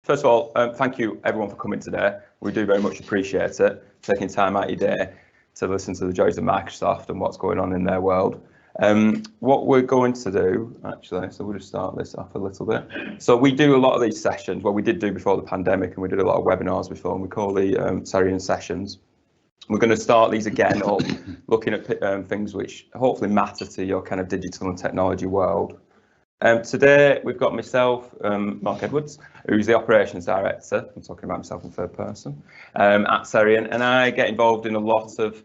First of all, thank you everyone for coming today. We do very much appreciate it, taking time out of your day to listen to the joys of Microsoft and what's going on in their world. What we're going to do, actually, so we'll just start this off a little bit. So we do a lot of these sessions, well, we did do before the pandemic, and we did a lot of webinars before, and we call the Seriun sessions. We're going to start these again up, looking at things which hopefully matter to your kind of digital and technology world. Today we've got myself, Mark Edwards, who's the operations director. I'm talking about myself in third person at Seriun, and I get involved in a lot of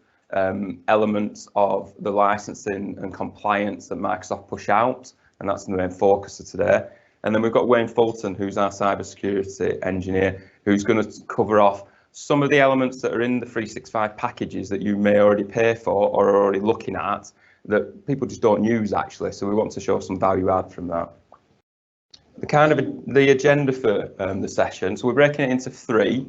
elements of the licensing and compliance that Microsoft push out, and that's the main focus of today. And then we've got Wayne Fulton, who's our cybersecurity engineer, who's going to cover off some of the elements that are in the 365 packages that you may already pay for or are already looking at, that people just don't use actually, so we want to show some value add from that. The agenda for the session, so we're breaking it into three.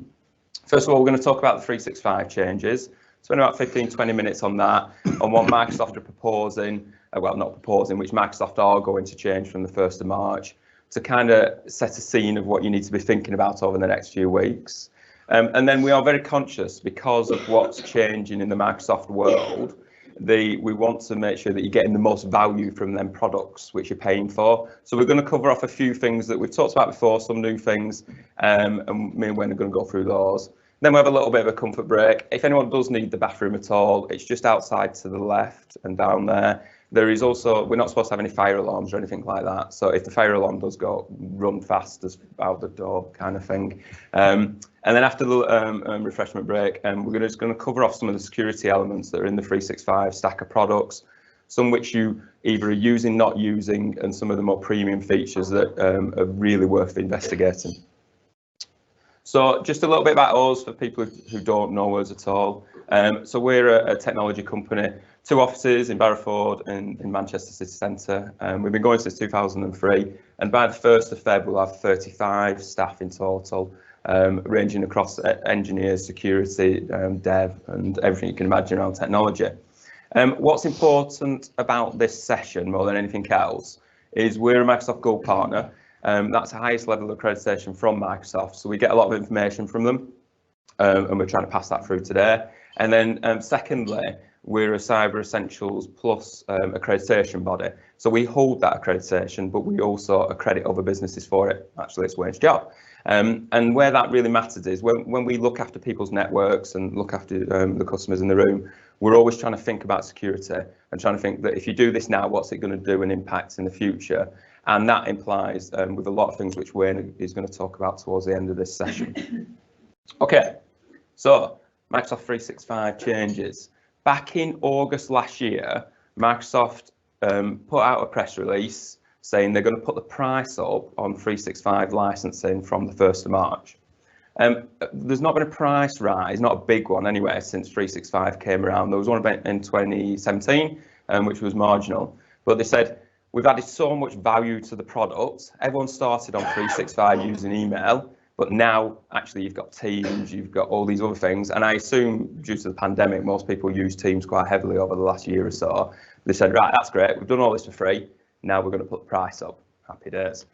First of all, we're going to talk about the 365 changes, spend about 15-20 minutes on that, on what Microsoft are proposing, well not proposing, which Microsoft are going to change from the 1st of March, to kind of set a scene of what you need to be thinking about over the next few weeks. And then we are very conscious, because of what's changing in the Microsoft world, we want to make sure that you're getting the most value from them products which you're paying for. So we're going to cover off a few things that we've talked about before, some new things, and me and Wayne are going to go through those. Then we have a little bit of a comfort break. If anyone does need the bathroom at all, it's just outside to the left and down there. There is also, we're not supposed to have any fire alarms or anything like that. So if the fire alarm does go, run fast as out the door kind of thing. And then after the refreshment break, we're just going to cover off some of the security elements that are in the 365 stack of products, some which you either are using, not using, and some of the more premium features that are really worth investigating. So just a little bit about us for people who don't know us at all. So we're a technology company, 2 offices in Barrowford and in Manchester City Centre. We've been going since 2003, and by the 1st of Feb we'll have 35 staff in total, ranging across engineers, security, dev, and everything you can imagine around technology. What's important about this session more than anything else is we're a Microsoft Gold partner. That's the highest level of accreditation from Microsoft, so we get a lot of information from them, and we're trying to pass that through today. And then secondly, we're a Cyber Essentials Plus accreditation body, so we hold that accreditation, but we also accredit other businesses for it. Actually, it's Wayne's job. And where that really matters is when we look after people's networks and look after the customers in the room, we're always trying to think about security and trying to think that if you do this now, what's it going to do and impact in the future? And that implies with a lot of things which Wayne is going to talk about towards the end of this session. Okay, so Microsoft 365 changes. Back in August last year, Microsoft put out a press release saying they're going to put the price up on 365 licensing from the 1st of March. There's not been a price rise, not a big one anyway, since 365 came around. There was one in 2017, which was marginal, but they said, we've added so much value to the product. Everyone started on 365 using email, but now actually you've got Teams, you've got all these other things. And I assume due to the pandemic, most people use Teams quite heavily over the last year or so. They said, right, that's great. We've done all this for free. Now we're going to put the price up. Happy days.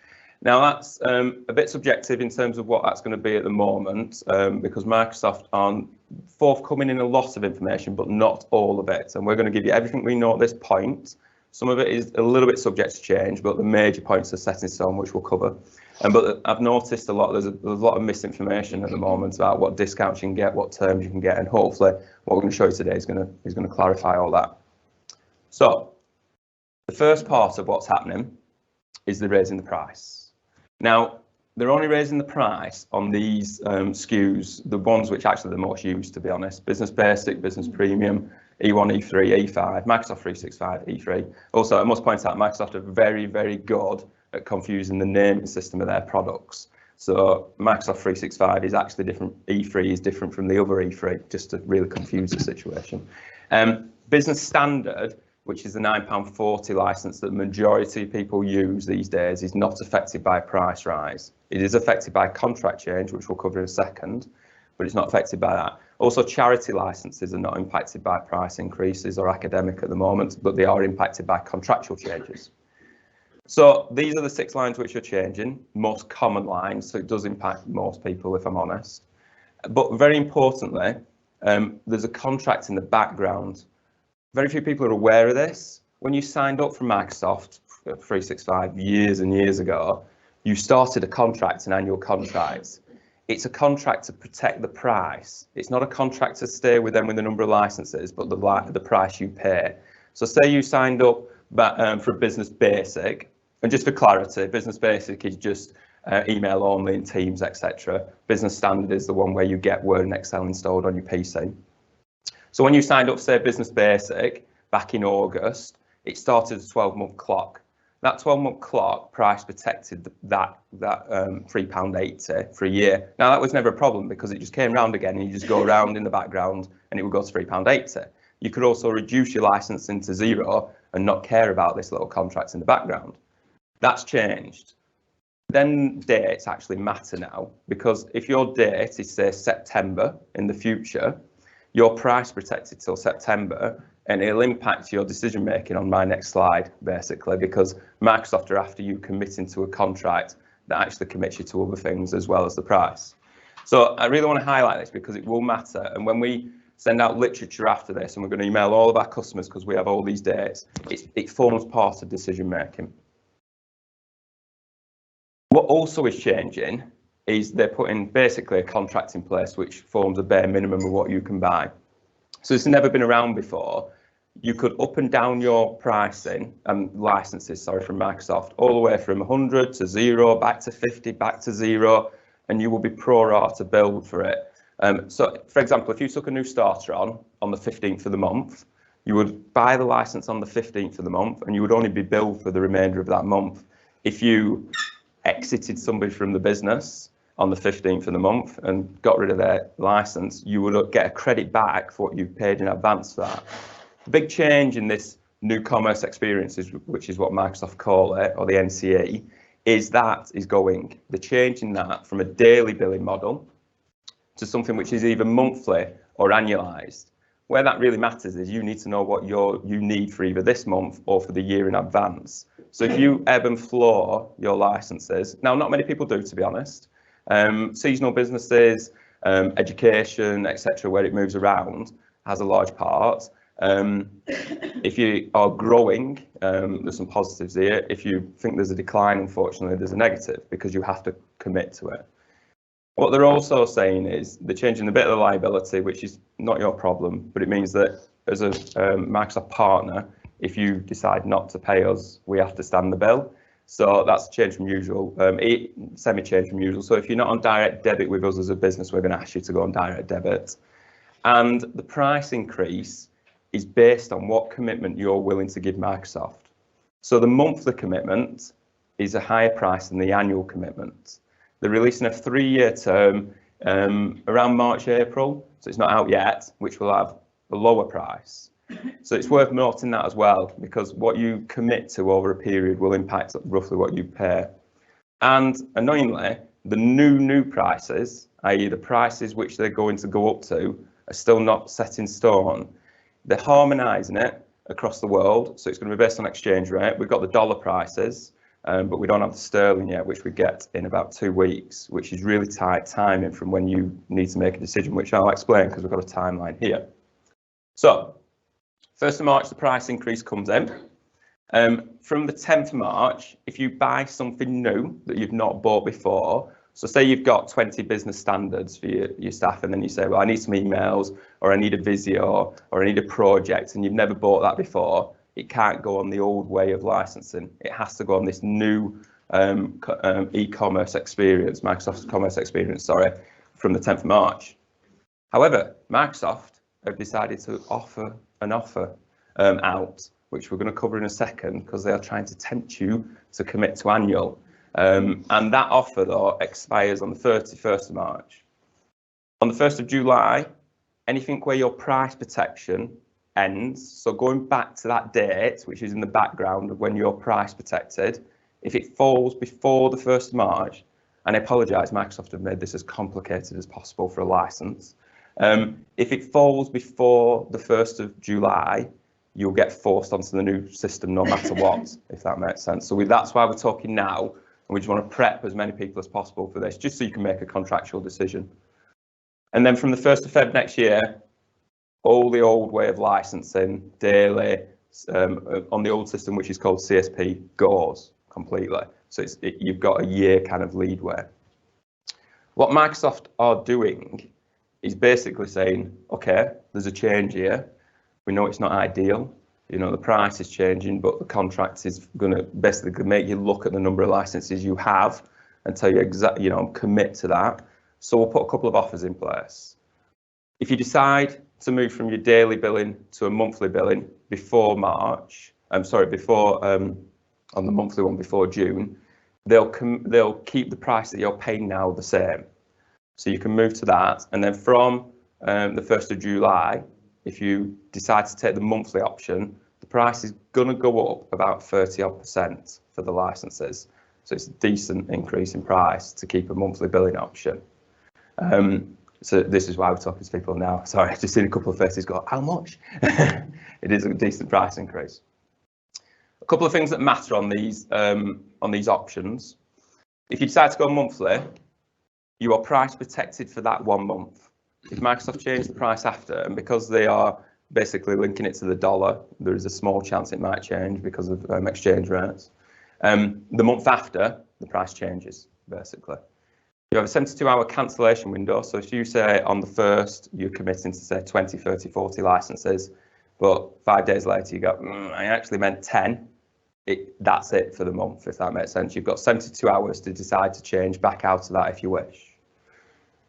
Now that's a bit subjective in terms of what that's going to be at the moment, because Microsoft are forthcoming in a lot of information, but not all of it. And we're going to give you everything we know at this point. Some of it is a little bit subject to change, but the major points are set in stone, which we'll cover. But I've noticed there's a lot of misinformation at the moment about what discounts you can get, what terms you can get, and hopefully what we're going to show you today is going to clarify all that. So the first part of what's happening is they're raising the price. Now, they're only raising the price on these SKUs, the ones which actually are the most used, to be honest. Business Basic, Business Premium, E1, E3, E5, Microsoft 365, E3. Also, I must point out, Microsoft are very, very good at confusing the naming system of their products. So Microsoft 365 is actually different, E3 is different from the other E3, just to really confuse the situation. Business Standard, which is the £9.40 license that the majority of people use these days, is not affected by price rise. It is affected by contract change, which we'll cover in a second, but it's not affected by that. Also, charity licenses are not impacted by price increases or academic at the moment, but they are impacted by contractual changes. So these are the 6 lines which are changing, most common lines, so it does impact most people, if I'm honest. But very importantly, there's a contract in the background. Very few people are aware of this. When you signed up for Microsoft 365 years and years ago, you started a contract, an annual contract. It's a contract to protect the price. It's not a contract to stay with them with the number of licenses, but the price you pay. So say you signed up for Business Basic, and just for clarity, Business Basic is just email only and Teams, etc. Business Standard is the one where you get Word and Excel installed on your PC. So when you signed up, say, Business Basic back in August, it started a 12-month clock. That 12-month clock price protected that £3.80 for a year. Now, that was never a problem because it just came round again and you just go around in the background and it would go to £3.80. You could also reduce your licensing to 0 and not care about this little contract in the background. That's changed. Then dates actually matter now, because if your date is, say, September in the future, your price protected till September, and it'll impact your decision making on my next slide, basically, because Microsoft are after you committing to a contract that actually commits you to other things as well as the price. So I really want to highlight this because it will matter. And when we send out literature after this, and we're going to email all of our customers because we have all these dates, it forms part of decision making. What also is changing is they're putting basically a contract in place which forms a bare minimum of what you can buy. So it's never been around before. You could up and down your pricing and licenses, from Microsoft, all the way from 100 to 0, back to 50, back to 0, and you will be pro rata billed for it. So, for example, if you took a new starter on the 15th of the month, you would buy the license on the 15th of the month, and you would only be billed for the remainder of that month. If you exited somebody from the business on the 15th of the month and got rid of their license, you would get a credit back for what you paid in advance for that. The big change in this new commerce experiences, which is what Microsoft call it, or the NCE, is going. The change in that from a daily billing model to something which is either monthly or annualized. Where that really matters is you need to know what you need for either this month or for the year in advance. So if you ebb and flow your licenses, now not many people do, to be honest, seasonal businesses, education, etc., where it moves around, has a large part. If you are growing, there's some positives here. If you think there's a decline, unfortunately, there's a negative because you have to commit to it. What they're also saying is they're changing a bit of the liability, which is not your problem, but it means that as a Microsoft partner, if you decide not to pay us, we have to stand the bill. So that's a change from usual, semi-change from usual. So if you're not on direct debit with us as a business, we're going to ask you to go on direct debit. And the price increase is based on what commitment you're willing to give Microsoft. So the monthly commitment is a higher price than the annual commitment. They're releasing a 3-year term around March, April, so it's not out yet, which will have a lower price. So it's worth noting that as well, because what you commit to over a period will impact roughly what you pay. And annoyingly, the new prices, i.e. the prices which they're going to go up to, are still not set in stone. They're harmonising it across the world, so it's going to be based on exchange rate. We've got the dollar prices, but we don't have the sterling yet, which we get in about 2 weeks, which is really tight timing from when you need to make a decision, which I'll explain because we've got a timeline here. So, 1st of March, the price increase comes in. From the 10th of March, if you buy something new that you've not bought before, so say you've got 20 business standards for your staff, and then you say, well, I need some emails, or I need a Visio, or I need a project, and you've never bought that before, it can't go on the old way of licensing. It has to go on this new e-commerce experience, Microsoft's commerce experience, from the 10th of March. However, Microsoft have decided to offer an offer out, which we're going to cover in a second, because they are trying to tempt you to commit to annual. And that offer, though, expires on the 31st of March. On the 1st of July, anything where your price protection ends, so going back to that date, which is in the background of when you're price protected, if it falls before the 1st of March, and I apologise, Microsoft have made this as complicated as possible for a license. If it falls before the 1st of July, you'll get forced onto the new system no matter what, if that makes sense. So that's why we're talking now, and we just want to prep as many people as possible for this, just so you can make a contractual decision. And then from the 1st of Feb next year, all the old way of licensing daily on the old system, which is called CSP, goes completely. So you've got a year kind of leadway. What Microsoft are doing is basically saying, okay, there's a change here. We know it's not ideal. You know, the price is changing, but the contract is going to basically make you look at the number of licenses you have and tell you exactly, you know, commit to that. So we'll put a couple of offers in place. If you decide to move from your daily billing to a monthly billing before March, on the monthly one before June, they'll keep the price that you're paying now the same. So you can move to that, and then from the 1st of July, if you decide to take the monthly option, the price is going to go up about 30% for the licenses. So it's a decent increase in price to keep a monthly billing option. So this is why we're talking to people now. Sorry, I've just seen a couple of faces go, how much? It is a decent price increase. A couple of things that matter on these options. If you decide to go monthly, you are price protected for that 1 month. If Microsoft change the price after, and because they are basically linking it to the dollar, there is a small chance it might change because of exchange rates. The month after, the price changes, basically. You have a 72-hour cancellation window. So if you say on the 1st, you're committing to say 20, 30, 40 licenses, but 5 days later you go, I actually meant 10. That's it for the month, if that makes sense. You've got 72 hours to decide to change back out of that if you wish.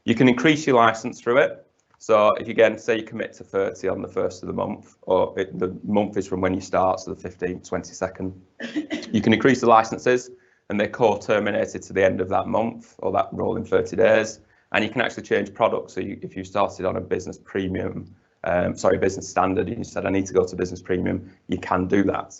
You can increase your license through it. So if you again say you commit to 30 on the 1st of the month, or the month is from when you start, so the 15th, 22nd, you can increase the licenses and they're co-terminated to the end of that month or that rolling 30 days. And you can actually change products. So if you started on a business premium, business standard, and you said I need to go to business premium, you can do that.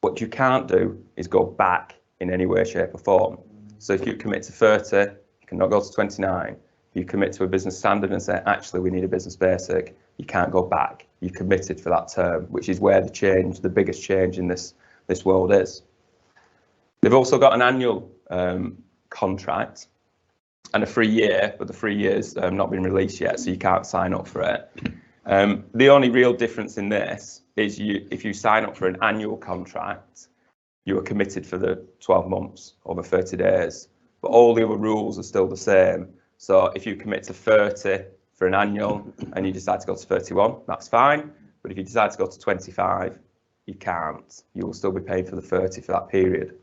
What you can't do is go back in any way, shape or form. So if you commit to 30, you cannot go to 29. If you commit to a business standard and say, actually, we need a business basic, you can't go back. You committed for that term, which is where the biggest change in this world is. They've also got an annual contract and a 3 year, but the 3 years not been released yet, so you can't sign up for it. The only real difference in this is if you sign up for an annual contract, you are committed for the 12 months over 30 days, but all the other rules are still the same. So if you commit to 30 for an annual and you decide to go to 31, that's fine. But if you decide to go to 25, you can't. You will still be paying for the 30 for that period.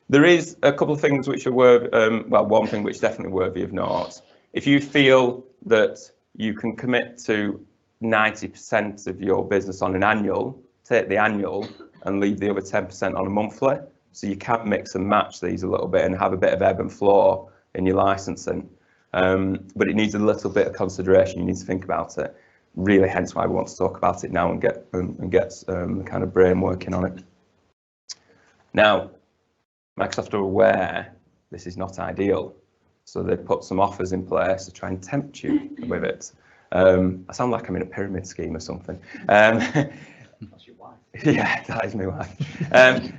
There is a couple of things which are one thing which is definitely worthy of note. If you feel that you can commit to 90% of your business on an annual, take the annual and leave the other 10% on a monthly. So you can mix and match these a little bit and have a bit of ebb and flow in your licensing. But it needs a little bit of consideration. You need to think about it. Really, hence why we want to talk about it now and get the kind of brain working on it. Now, Microsoft are aware this is not ideal, so they put some offers in place to try and tempt you with it. I sound like I'm in a pyramid scheme or something. That's your wife. Yeah, that is my wife.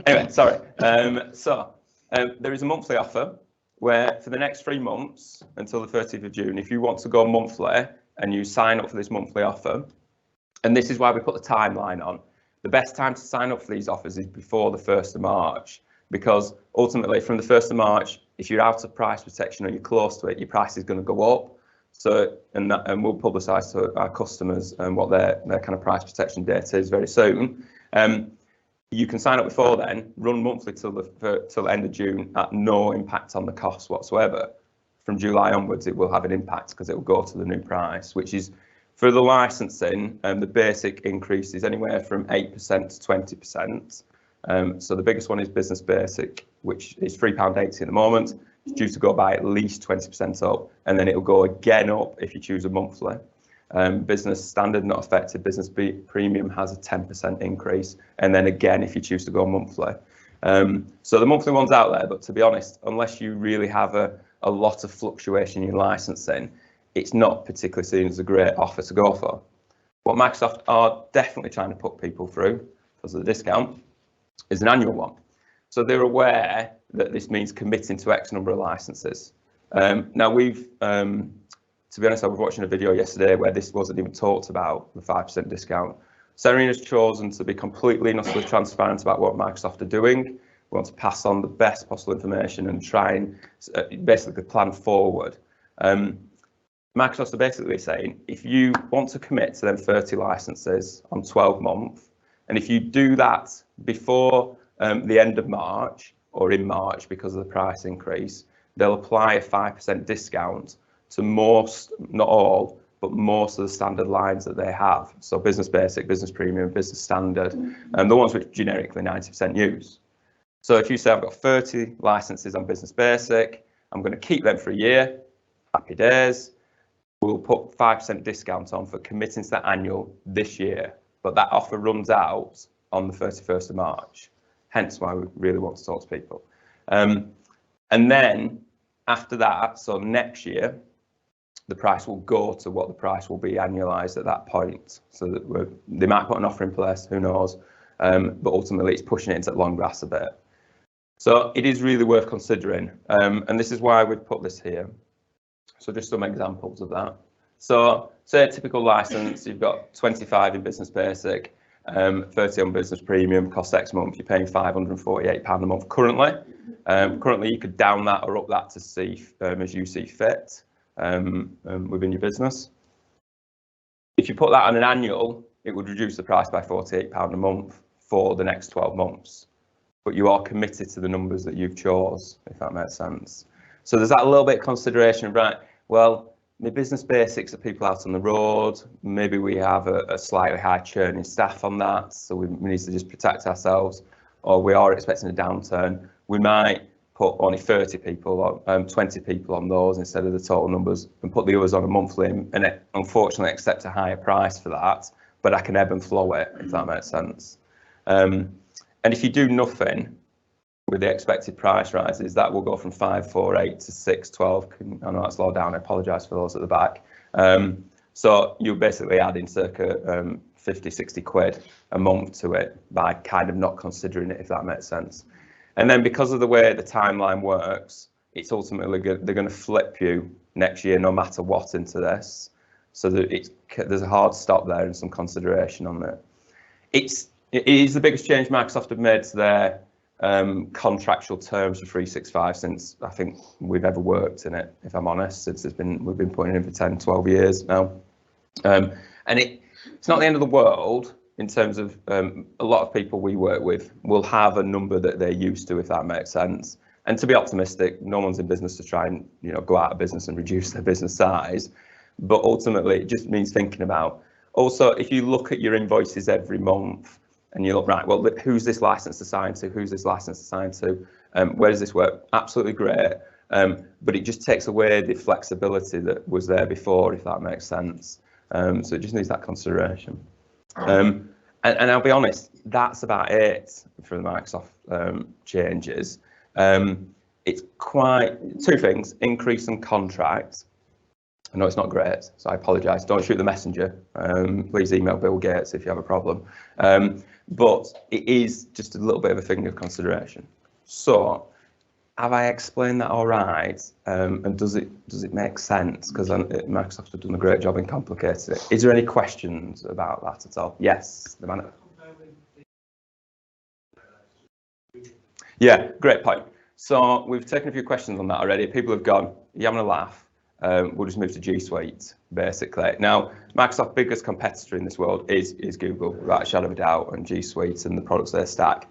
Anyway, sorry. There is a monthly offer where for the next 3 months until the 30th of June, if you want to go monthly and you sign up for this monthly offer, and this is why we put the timeline on, the best time to sign up for these offers is before the 1st of March, because ultimately from the 1st of March, if you're out of price protection or you're close to it, your price is going to go up. So, and we'll publicise to our customers what their kind of price protection date is very soon. You can sign up before then, run monthly till the end of June at no impact on the cost whatsoever. From July onwards, it will have an impact because it will go to the new price, which is for the licensing. The basic increase is anywhere from 8% to 20%. So the biggest one is Business Basic, which is £3.80 at the moment. It's due to go by at least 20% up, and then it'll go again up if you choose a monthly. Business Standard not affected. Business Premium has a 10% increase, and then again if you choose to go monthly. So the monthly one's out there, but to be honest, unless you really have a lot of fluctuation in your licensing, it's not particularly seen as a great offer to go for. What Microsoft are definitely trying to put people through, because of the discount, is an annual one. So they're aware that this means committing to X number of licenses. Now we've, to be honest, I was watching a video yesterday where this wasn't even talked about, the 5% discount. Seriun has chosen to be completely and utterly transparent about what Microsoft are doing. We want to pass on the best possible information and try and basically plan forward. Microsoft are basically saying, if you want to commit to them 30 licenses on 12 months, and if you do that before the end of March or in March because of the price increase, they'll apply a 5% discount to most, not all, but most of the standard lines that they have. So Business Basic, Business Premium, Business Standard, and the ones which generically 90% use. So if you say I've got 30 licenses on Business Basic, I'm going to keep them for a year, happy days. We'll put 5% discount on for committing to that annual this year, but that offer runs out on the 31st of March. Hence why we really want to talk to people. And then after that, so next year, the price will go to what the price will be annualized at that point. So that they might put an offer in place, who knows, but ultimately it's pushing it into long grass a bit. So it is really worth considering, and this is why we've put this here. So just some examples of that. So say a typical license, you've got 25 in Business Basic, 30 on Business Premium, cost X month, you're paying £548 a month currently. Currently you could down that or up that to see as you see fit within your business. If you put that on an annual, it would reduce the price by £48 a month for the next 12 months. But you are committed to the numbers that you've chose, if that makes sense. So there's that little bit of consideration, right? Well, my Business Basics are people out on the road. Maybe we have a slightly high churn in staff on that, so we need to just protect ourselves. Or we are expecting a downturn. We might put only 30 people or 20 people on those instead of the total numbers, and put the others on a monthly, and unfortunately accept a higher price for that. But I can ebb and flow it, if that makes sense. And if you do nothing with the expected price rises, that will go from 548 to 612. I know that's low down, I apologise for those at the back. So you're basically adding circa 50, 60 quid a month to it by kind of not considering it, if that makes sense. And then because of the way the timeline works, it's ultimately they're going to flip you next year no matter what into this. So that there's a hard stop there and some consideration on it. It is the biggest change Microsoft have made to their contractual terms for 365 since I think we've ever worked in it, if I'm honest, since we've been putting it in for 10, 12 years now. And it's not the end of the world in terms of a lot of people we work with will have a number that they're used to, if that makes sense. And to be optimistic, no one's in business to try and go out of business and reduce their business size. But ultimately, it just means thinking about. Also, if you look at your invoices every month, and you look, right, well, who's this license assigned to? Who's this license assigned to? Where does this work? Absolutely great. But it just takes away the flexibility that was there before, if that makes sense. So it just needs that consideration. And I'll be honest, that's about it for the Microsoft changes. It's quite two things: increase in contract. I know it's not great, so I apologise. Don't shoot the messenger. Please email Bill Gates if you have a problem. But it is just a little bit of a thing of consideration. So, have I explained that all right? And does it make sense? Because Microsoft have done a great job in complicating it. Is there any questions about that at all? Yes, the man. Yeah, great point. So we've taken a few questions on that already. People have gone, you're having a laugh. We'll just move to G Suite, basically. Now, Microsoft's biggest competitor in this world is Google, without a shadow of a doubt, and G Suite and the products they stack.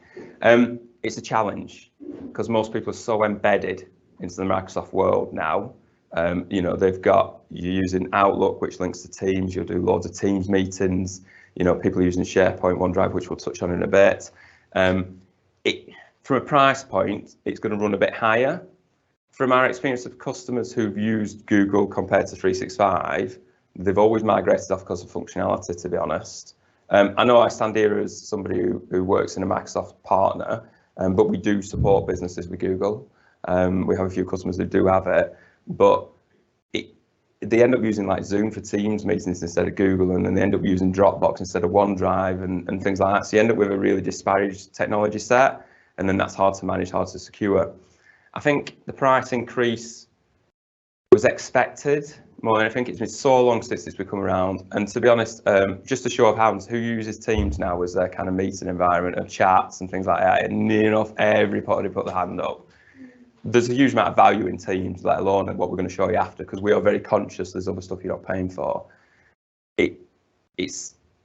It's a challenge because most people are so embedded into the Microsoft world now. You're using Outlook, which links to Teams. You'll do loads of Teams meetings. People are using SharePoint, OneDrive, which we'll touch on in a bit. From a price point, it's going to run a bit higher. From our experience of customers who've used Google compared to 365, they've always migrated off because of functionality, to be honest. I know I stand here as somebody who works in a Microsoft partner, but we do support businesses with Google. We have a few customers who do have it, but they end up using like Zoom for Teams meetings instead of Google, and then they end up using Dropbox instead of OneDrive and things like that. So you end up with a really disparaged technology set, and then that's hard to manage, hard to secure. I think the price increase was expected more than I think. It's been so long since it's become around, and to be honest, just a show of hands, who uses Teams now as their kind of meeting environment of chats and things like that? And near enough everybody put their hand up. There's a huge amount of value in Teams, let alone what we're going to show you after, because we are very conscious there's other stuff you're not paying for. It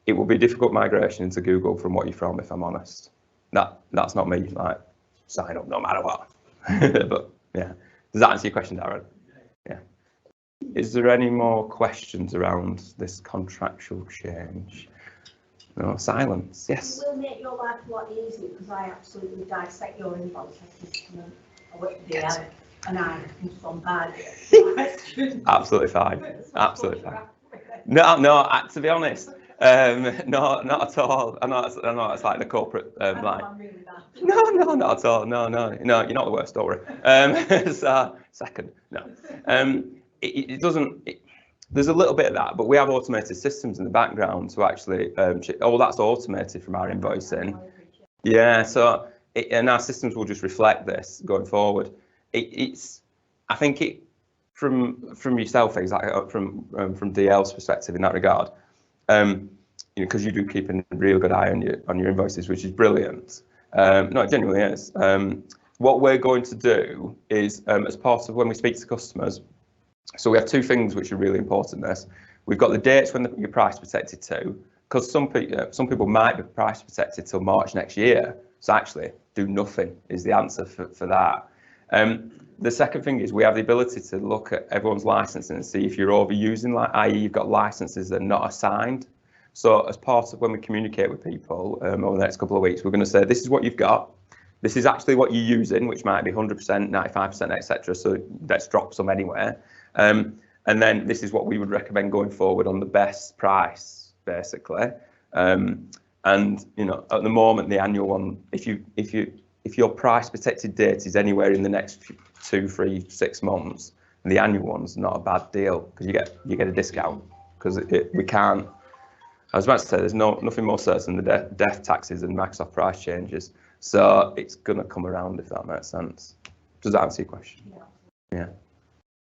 will be a difficult migration into Google from what you're from, if I'm honest. That's not me, like, sign up no matter what. But yeah, does that answer your question, Darren? Yeah. Is there any more questions around this contractual change? No, silence. Yes. It will make your life a lot easier, because I absolutely dissect your inbox and I can some bad. Absolutely fine. Absolutely fine. No. To be honest, no, not at all. I know it's like the corporate line. No, not at all. No, you're not the worst, don't worry. So, second, no. It doesn't. There's a little bit of that, but we have automated systems in the background to actually. All that's automated from our invoicing. Yeah. So, and our systems will just reflect this going forward. I think from yourself, exactly from DL's perspective in that regard. Because you do keep a real good eye on your invoices, which is brilliant. No, it genuinely is. What we're going to do is, as part of when we speak to customers, so we have two things which are really important. We've got the dates when you're price protected to, because some people might be price protected till March next year. So actually, do nothing is the answer for that. The second thing is we have the ability to look at everyone's licensing and see if you're overusing, i.e. you've got licenses that are not assigned. So as part of when we communicate with people over the next couple of weeks, we're going to say, this is what you've got. This is actually what you're using, which might be 100%, 95%, etc. So let's drop some anywhere. And then this is what we would recommend going forward on the best price, basically. And at the moment, the annual one, if your price protected date is anywhere in the next 2, 3, 6 months, the annual one's not a bad deal, because you get a discount, because we can't. I was about to say there's nothing more certain than the death taxes and Microsoft price changes, so it's gonna come around, if that makes sense. Does that answer your question? Yeah.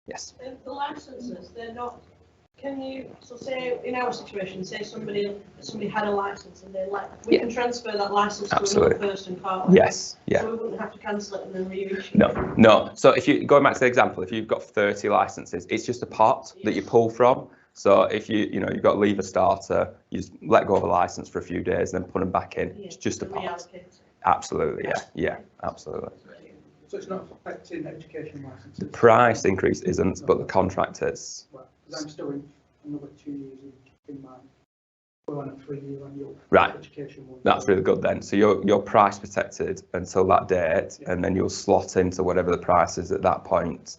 Yes. The licenses, they're not. Can you, so say in our situation, say somebody had a license and we can transfer that license to another person, can't we? Yes, yeah. So we wouldn't have to cancel it and then reissue. No. So going back to the example, if you've got 30 licenses, it's just a pot that you pull from. So if you've got leave a starter, you just let go of a license for a few days and then put them back in. It's just a pot. Absolutely, yeah, absolutely. So it's not affecting education licenses? The price increase isn't, but the contract is. Well, because I'm still in another 2 years in my, we're on a 3-year annual education one. That's really good then. So you're price protected until that date, and then you'll slot into whatever the price is at that point.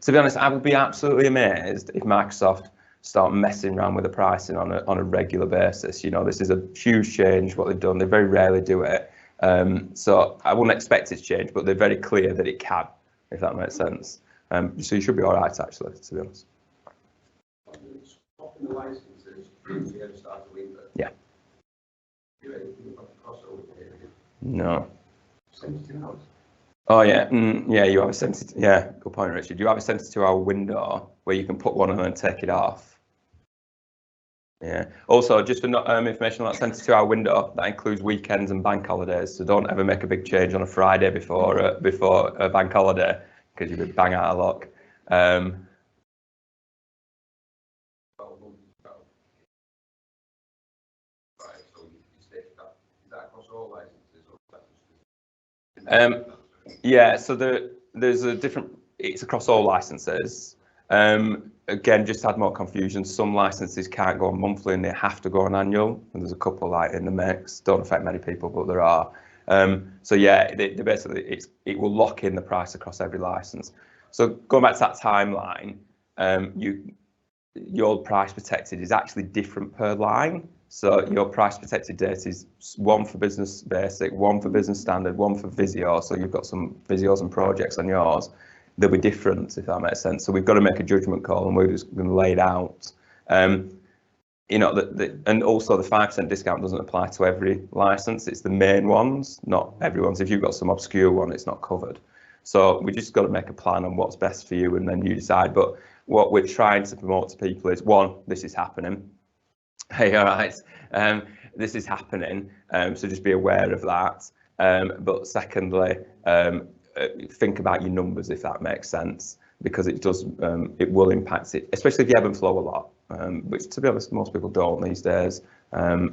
To be honest, I would be absolutely amazed if Microsoft start messing around with the pricing on a regular basis. This is a huge change what they've done. They very rarely do it. So I wouldn't expect it to change, but they're very clear that it can, if that makes sense. So you should be all right, actually, to be honest. The licenses, you're going to start to leave it. Yeah. No. 72 hours. Oh yeah, you have a 72. Yeah, good point, Richard. You have a 72-hour window where you can put one and then take it off. Yeah. Also, just for information on that 72-hour window, that includes weekends and bank holidays. So don't ever make a big change on a Friday before a bank holiday, because you'll be bang out of luck. Yeah, so there's a different. It's across all licenses. Again, just to add more confusion, some licenses can't go on monthly and they have to go on annual. And there's a couple like in the mix. Don't affect many people, but there are. So yeah, they basically it will lock in the price across every license. So going back to that timeline, your price protected is actually different per line. So your price protected date is one for business basic, one for business standard, one for Visio. So you've got some Visios and projects on yours. they'll be different, if that makes sense. So we've got to make a judgment call, and we're just going to lay it out. You know, and also the 5% discount doesn't apply to every license. It's the main ones, not everyone's. If you've got some obscure one, it's not covered. So we just got to make a plan on what's best for you, and then you decide. But what we're trying to promote to people is, one, this is happening. Hey, all right, this is happening. So just be aware of that. But secondly, think about your numbers, if that makes sense, because it does, it will impact it, especially if you ebb and flow a lot. Which, to be honest, most people don't these days.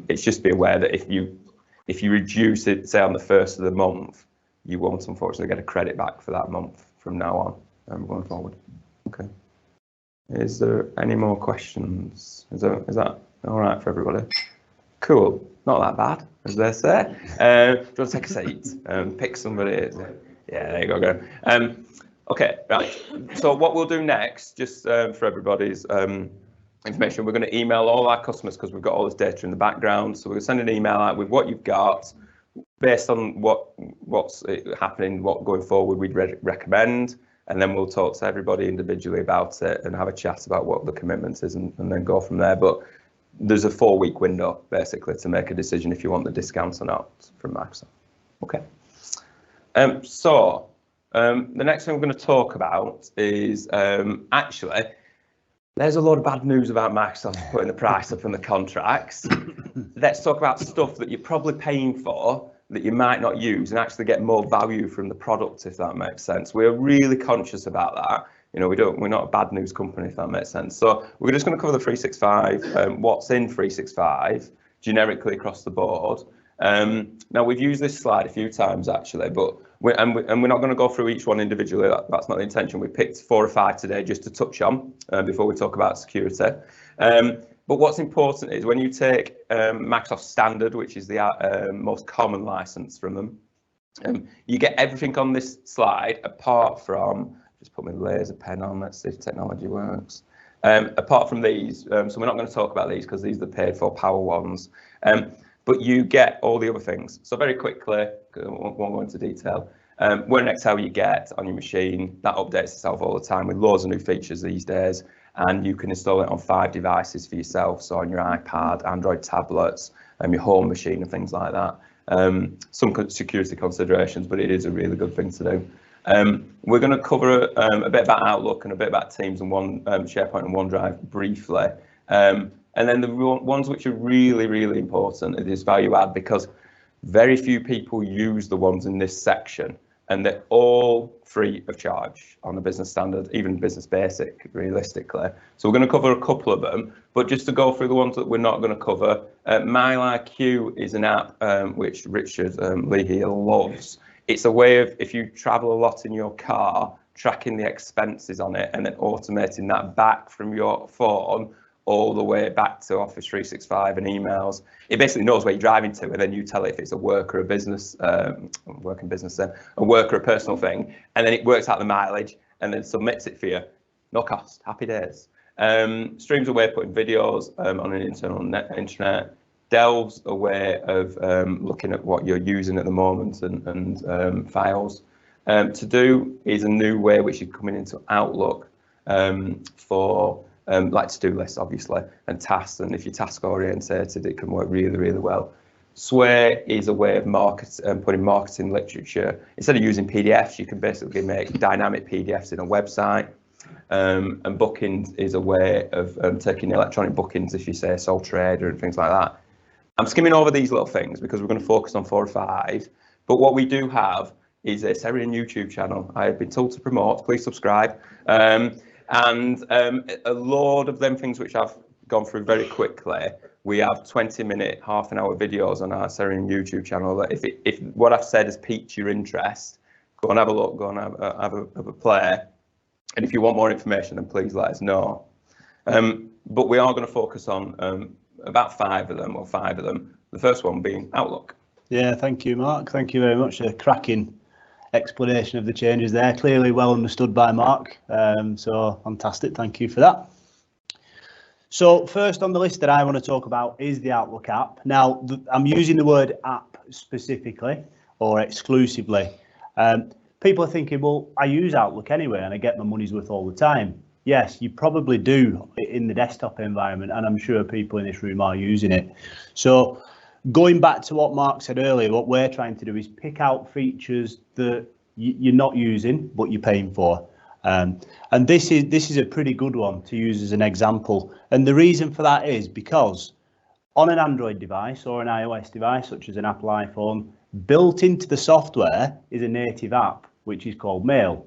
It's just be aware that if you reduce it, say on the 1st of the month, you won't unfortunately get a credit back for that month from now on, going forward. Okay. Is there any more questions? Is that all right for everybody? Cool. Not that bad, as they say. Do you want to take a seat? Pick somebody. Yeah, there you go. Okay, right. So what we'll do next, just for everybody's information, we're going to email all our customers, because we've got all this data in the background. So we're going to send an email out with what you've got, based on what's happening, what going forward we'd recommend, and then we'll talk to everybody individually about it and have a chat about what the commitment is, and then go from there. But there's a 4-week window basically to make a decision if you want the discount or not from Microsoft. Okay. So the next thing we're going to talk about is actually, there's a lot of bad news about Microsoft putting the price up in the contracts. Let's talk about stuff that you're probably paying for that you might not use, and actually get more value from the product, if that makes sense. We're really conscious about that. You know, we're not a bad news company, if that makes sense. So we're just going to cover the 365, what's in 365 generically across the board. Now, we've used this slide a few times actually, but we're not going to go through each one individually. That's not the intention. We picked 4 or 5 today just to touch on before we talk about security. But what's important is when you take Microsoft Standard, which is the most common license from them, you get everything on this slide apart from, just put my laser pen on, let's see if technology works. Apart from these, so we're not going to talk about these because these are the paid for power ones. But you get all the other things. So very quickly, I won't go into detail. Word Excel you get on your machine, that updates itself all the time with loads of new features these days, and you can install it on 5 devices for yourself, so on your iPad, Android tablets, your home machine and things like that. Some security considerations, but it is a really good thing to do. We're going to cover a bit about Outlook and a bit about Teams and SharePoint and OneDrive briefly. And then the ones which are really, really important is value add, because very few people use the ones in this section, and they're all free of charge on the business standard, even business basic, realistically. So we're going to cover a couple of them, but just to go through the ones that we're not going to cover, MyIQ is an app which Richard Leahy loves. It's a way of, if you travel a lot in your car, tracking the expenses on it and then automating that back from your phone all the way back to Office 365 and emails. It basically knows where you're driving to, and then you tell it if it's a work or a business, a work or a personal thing, and then it works out the mileage and then submits it for you. No cost, happy days. Streams away putting videos on an internal internet, delves away of looking at what you're using at the moment and files. To do is a new way which is coming into Outlook for like to-do lists, obviously, and tasks. And if you're task orientated, it can work really, really well. Sway is a way of putting marketing literature. Instead of using PDFs, you can basically make dynamic PDFs in a website. And bookings is a way of taking electronic bookings, if you say sole trader and things like that. I'm skimming over these little things because we're going to focus on 4 or 5. But what we do have is a Seriun YouTube channel. I have been told to promote. Please subscribe. And a load of them things which I've gone through very quickly. We have 20-minute, half-an-hour videos on our Seriun YouTube channel. That if what I've said has piqued your interest, go and have a look, go and have a play. And if you want more information, then please let us know. But we are going to focus on about 5 of them, or 5 of them. The first one being Outlook. Yeah, thank you, Mark. Thank you very much. A cracking explanation of the changes there, clearly well understood by Mark, so fantastic, thank you for that. So first on the list that I want to talk about is the Outlook app. Now I'm using the word app specifically or exclusively people are thinking, well, I use Outlook anyway and I get my money's worth all the time. Yes, you probably do in the desktop environment, and I'm sure people in this room are using it. So going back to what Mark said earlier, what we're trying to do is pick out features that you're not using but you're paying for. And this is a pretty good one to use as an example. And the reason for that is because on an Android device or an iOS device, such as an Apple iPhone, built into the software is a native app, which is called Mail.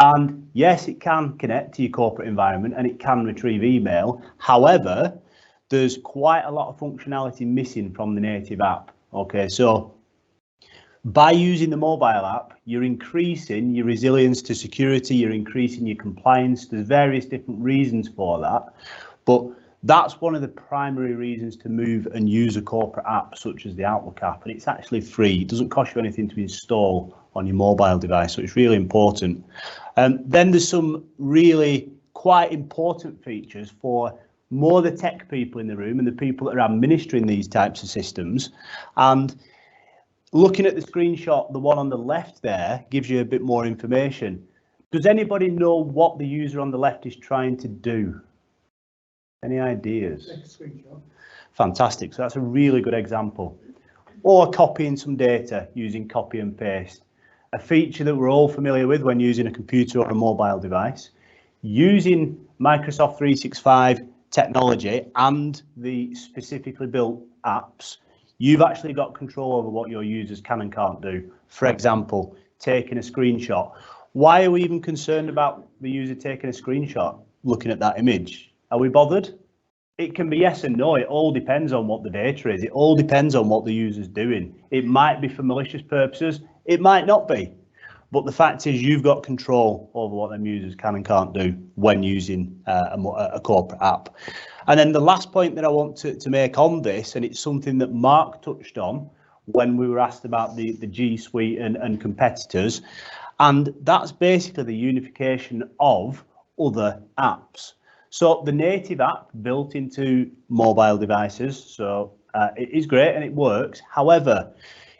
And yes, it can connect to your corporate environment and it can retrieve email. However, there's quite a lot of functionality missing from the native app. Okay, so by using the mobile app, you're increasing your resilience to security, you're increasing your compliance. There's various different reasons for that, but that's one of the primary reasons to move and use a corporate app such as the Outlook app, and it's actually free. It doesn't cost you anything to install on your mobile device, so it's really important. Then there's some really quite important features for more the tech people in the room and the people that are administering these types of systems. And looking at the screenshot, the one on the left there gives you a bit more information. Does anybody know what the user on the left is trying to do? Any ideas? Fantastic. So that's a really good example. Or copying some data using copy and paste. A feature that we're all familiar with when using a computer or a mobile device. Using Microsoft 365 technology and the specifically built apps, you've actually got control over what your users can and can't do. For example, taking a screenshot. Why are we even concerned about the user taking a screenshot looking at that image? Are we bothered? It can be yes and no. It all depends on what the data is. It all depends on what the user's doing. It might be for malicious purposes. It might not be. But the fact is you've got control over what them users can and can't do when using a corporate app. And then the last point that I want to make on this, and it's something that Mark touched on when we were asked about the G Suite and competitors, and that's basically the unification of other apps. So the native app built into mobile devices, so it is great and it works. However,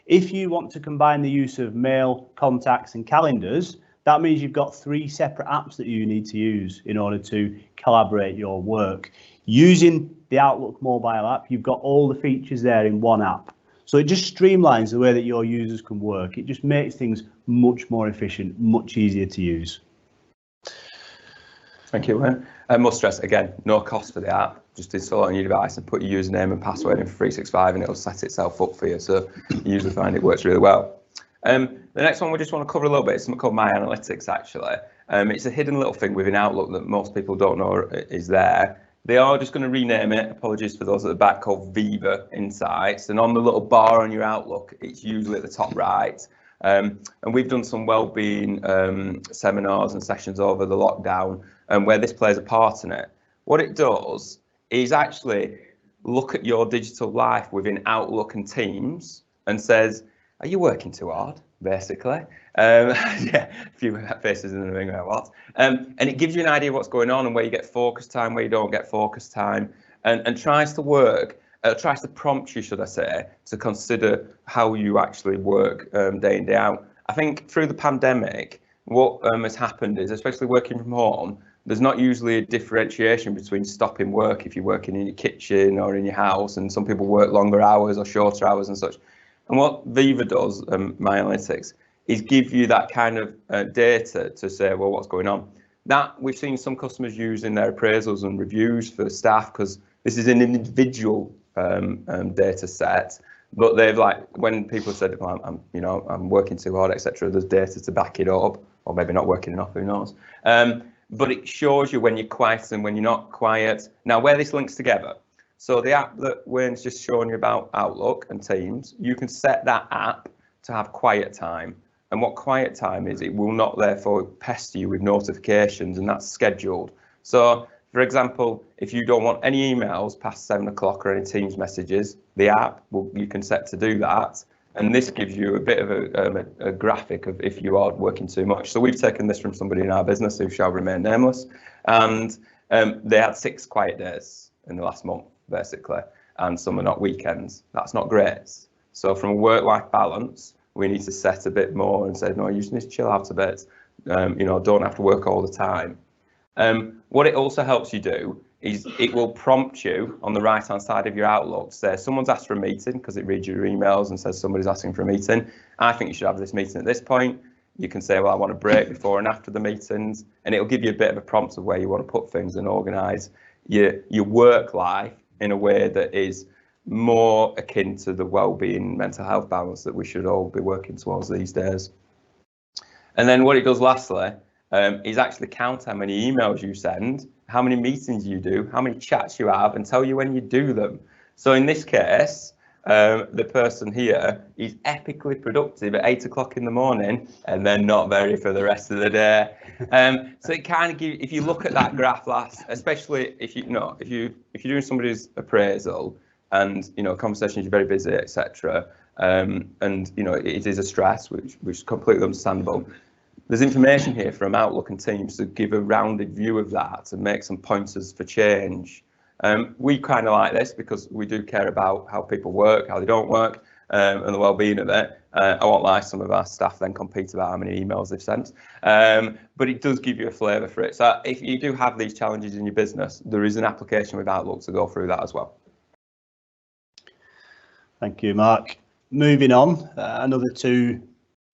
if you want to combine the use of mail, contacts and calendars, that means you've got 3 separate apps that you need to use in order to collaborate your work. Using the Outlook mobile app, you've got all the features there in one app. So it just streamlines the way that your users can work. It just makes things much more efficient, much easier to use. Thank you, Wayne. I must stress again, no cost for the app. Just install it on your device and put your username and password in for 365 and it'll set itself up for you. So you usually find it works really well. The next one we just want to cover a little bit is something called MyAnalytics actually. It's a hidden little thing within Outlook that most people don't know is there. They are just going to rename it, apologies for those at the back, called Viva Insights. And on the little bar on your Outlook, it's usually at the top right. And we've done some wellbeing seminars and sessions over the lockdown where this plays a part in it. What it does is actually look at your digital life within Outlook and Teams and says, are you working too hard, basically? Yeah, a few faces in the ring about what. And it gives you an idea of what's going on and where you get focus time, where you don't get focus time, and tries to work, tries to prompt you, should I say, to consider how you actually work day in, day out. I think through the pandemic, what has happened is, especially working from home, there's not usually a differentiation between stopping work if you're working in your kitchen or in your house, and some people work longer hours or shorter hours and such. And what Viva does, MyAnalytics, is give you that kind of data to say, well, what's going on. That we've seen some customers using their appraisals and reviews for staff because this is an individual data set. But they've when people said, well, I'm working too hard, etc. There's data to back it up, or maybe not working enough, who knows. But it shows you when you're quiet and when you're not quiet. Now, where this links together. So the app that Wayne's just showing you about, Outlook and Teams, you can set that app to have quiet time. And what quiet time is, it will not therefore pester you with notifications, and that's scheduled. So, for example, if you don't want any emails past 7 o'clock or any Teams messages, the app, you can set to do that. And this gives you a bit of a graphic of if you are working too much. So we've taken this from somebody in our business who shall remain nameless, and they had 6 quiet days in the last month, basically, and some are not weekends. That's not great. So from a work-life balance, we need to set a bit more and say, no, you just need to chill out a bit. You know, don't have to work all the time. What it also helps you do is it will prompt you on the right hand side of your Outlook to say someone's asked for a meeting, because it reads your emails and says somebody's asking for a meeting. I think you should have this meeting at this point. You can say, well, I want a break before and after the meetings, and it'll give you a bit of a prompt of where you want to put things and organise your work life in a way that is more akin to the well-being, mental health balance that we should all be working towards these days. And then what it does lastly is actually count how many emails you send, how many meetings you do, how many chats you have, and tell you when you do them. So in this case, the person here is epically productive at 8 o'clock in the morning, and then not very for the rest of the day. So it kind of gives, if you look at that graph last, especially if you're doing somebody's appraisal, and conversations, you're very busy, etc. And it is a stress, which is completely understandable. There's information here from Outlook and Teams to give a rounded view of that and make some pointers for change. We kind of like this because we do care about how people work, how they don't work, and the well-being of it. I won't lie, some of our staff then compete about how many emails they've sent, but it does give you a flavour for it. So if you do have these challenges in your business, there is an application with Outlook to go through that as well. Thank you, Mark. Moving on, another two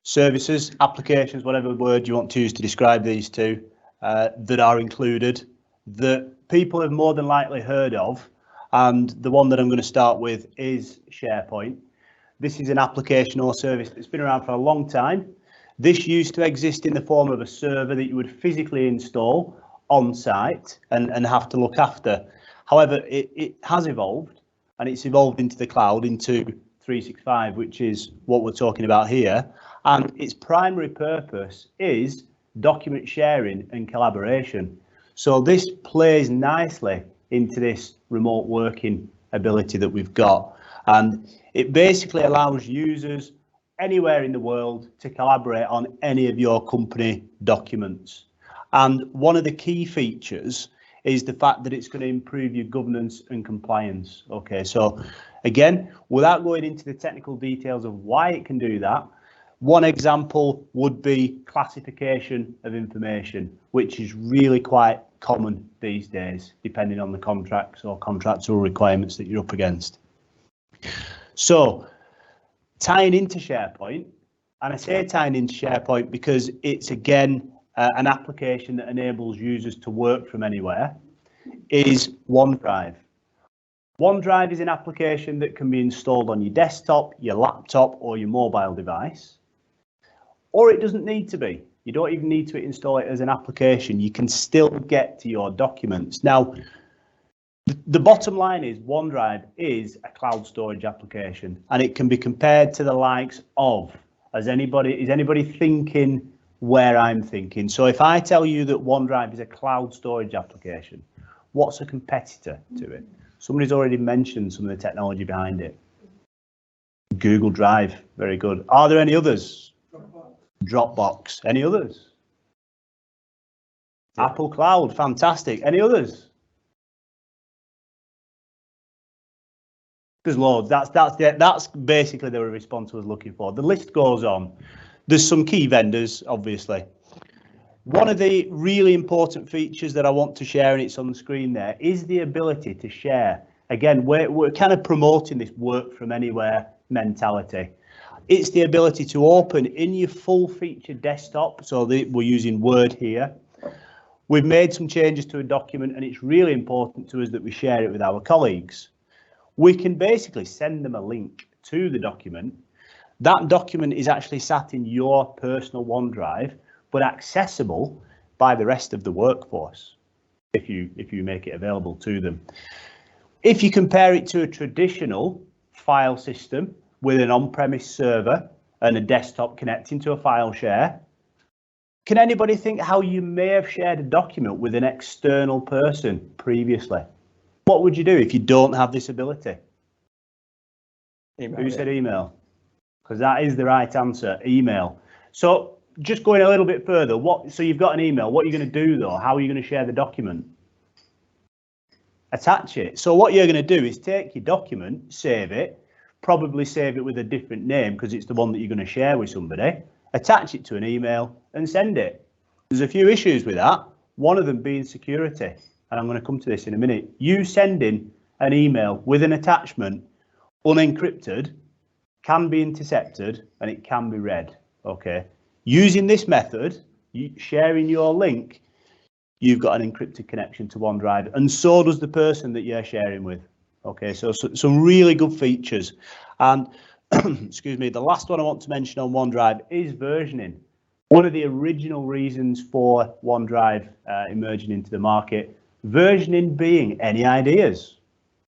services, applications, whatever word you want to use to describe these two, that are included, that people have more than likely heard of. And the one that I'm going to start with is SharePoint. This is an application or service that's been around for a long time. This used to exist in the form of a server that you would physically install on site and have to look after. However, it has evolved, and it's evolved into the cloud, into 365, which is what we're talking about here. And its primary purpose is document sharing and collaboration. So this plays nicely into this remote working ability that we've got. And it basically allows users anywhere in the world to collaborate on any of your company documents. And one of the key features is the fact that it's going to improve your governance and compliance. Okay, so again, without going into the technical details of why it can do that, one example would be classification of information, which is really quite common these days, depending on the contracts or contractual requirements that you're up against. So tying into SharePoint, and I say tying into SharePoint because it's again an application that enables users to work from anywhere, is OneDrive. OneDrive is an application that can be installed on your desktop, your laptop, or your mobile device. Or it doesn't need to be. You don't even need to install it as an application. You can still get to your documents. Now, the bottom line is OneDrive is a cloud storage application, and it can be compared to the likes of, is anybody thinking where I'm thinking? So if I tell you that OneDrive is a cloud storage application, what's a competitor to it? Somebody's already mentioned some of the technology behind it. Google Drive, very good. Are there any others? Dropbox, any others? Yeah. Apple Cloud, fantastic. Any others? There's loads. That's basically the response I was looking for. The list goes on. There's some key vendors, obviously. One of the really important features that I want to share, and it's on the screen there, is the ability to share. Again, we're kind of promoting this work from anywhere mentality. It's the ability to open in your full featured desktop. So we're using Word here. We've made some changes to a document, and it's really important to us that we share it with our colleagues. We can basically send them a link to the document. That document is actually sat in your personal OneDrive, but accessible by the rest of the workforce if you make it available to them. If you compare it to a traditional file system with an on-premise server and a desktop connecting to a file share, can anybody think how you may have shared a document with an external person previously? What would you do if you don't have this ability? Email. Who said email? Because that is the right answer, email. So just going a little bit further, so you've got an email, what are you going to do though? How are you going to share the document? Attach it. So what you're going to do is take your document, save it, probably save it with a different name because it's the one that you're going to share with somebody, attach it to an email and send it. There's a few issues with that, one of them being security, and I'm going to come to this in a minute. You sending an email with an attachment unencrypted can be intercepted and it can be read. Okay, using this method, sharing your link, you've got an encrypted connection to OneDrive, and so does the person that you're sharing with. Okay, so some really good features. And excuse me, the last one I want to mention on OneDrive is versioning. One of the original reasons for OneDrive emerging into the market, versioning being, any ideas?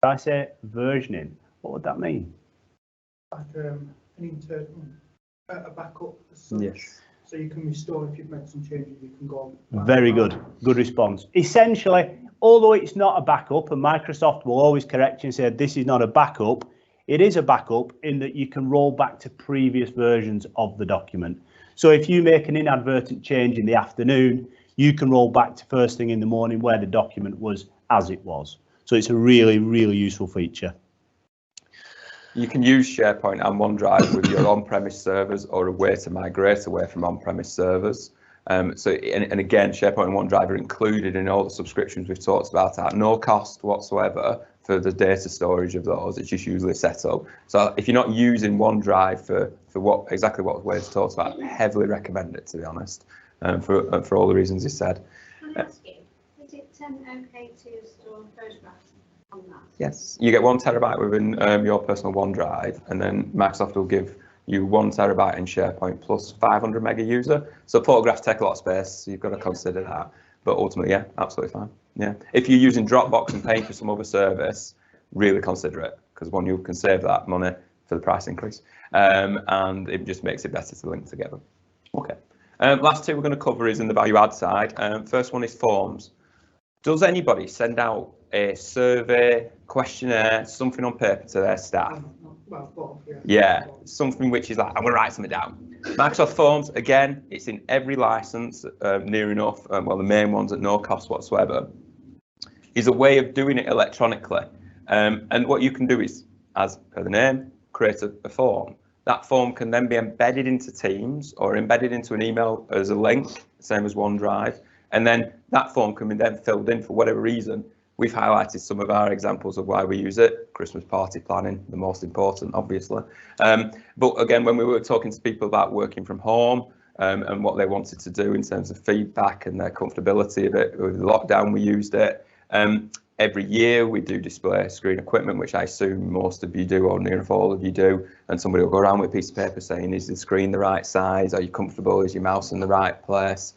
If I say versioning, what would that mean? Like an internal, a backup as such. Yes. So you can restore if you've made some changes, you can go on. Very good. Good response. Essentially, although it's not a backup, and Microsoft will always correct you and say this is not a backup, it is a backup in that you can roll back to previous versions of the document. So if you make an inadvertent change in the afternoon, you can roll back to first thing in the morning where the document was as it was. So it's a really, really useful feature. You can use SharePoint and OneDrive with your on-premise servers or a way to migrate away from on-premise servers. And again, SharePoint and OneDrive are included in all the subscriptions we've talked about at no cost whatsoever for the data storage of those. It's just usually set up. So if you're not using OneDrive for exactly what Wade's talked about, I heavily recommend it, to be honest, for all the reasons he said. Can I ask you, is it okay to store photographs on that? Yes, you get 1 terabyte within your personal OneDrive, and then Microsoft will give you 1 terabyte in SharePoint plus 500 mega user. So photographs take a lot of space, so you've got to consider that. But ultimately, yeah, absolutely fine. Yeah, if you're using Dropbox and paying for some other service, really consider it, because one, you can save that money for the price increase, and it just makes it better to link together. Okay, last two we're going to cover is in the value add side. First one is forms. Does anybody send out a survey, questionnaire, something on paper to their staff? Well, both, yeah. Yeah, something which is like, I'm going to write something down. Microsoft Forms, again, it's in every license, near enough, well, the main ones at no cost whatsoever, is a way of doing it electronically. And what you can do is, as per the name, create a form. That form can then be embedded into Teams or embedded into an email as a link, same as OneDrive. And then that form can be then filled in for whatever reason. We've highlighted some of our examples of why we use it. Christmas party planning, the most important, obviously. But again, when we were talking to people about working from home and what they wanted to do in terms of feedback and their comfortability of it, with lockdown, we used it. Every year we do display screen equipment, which I assume most of you do, or near enough all of you do. And somebody will go around with a piece of paper saying, is the screen the right size? Are you comfortable? Is your mouse in the right place?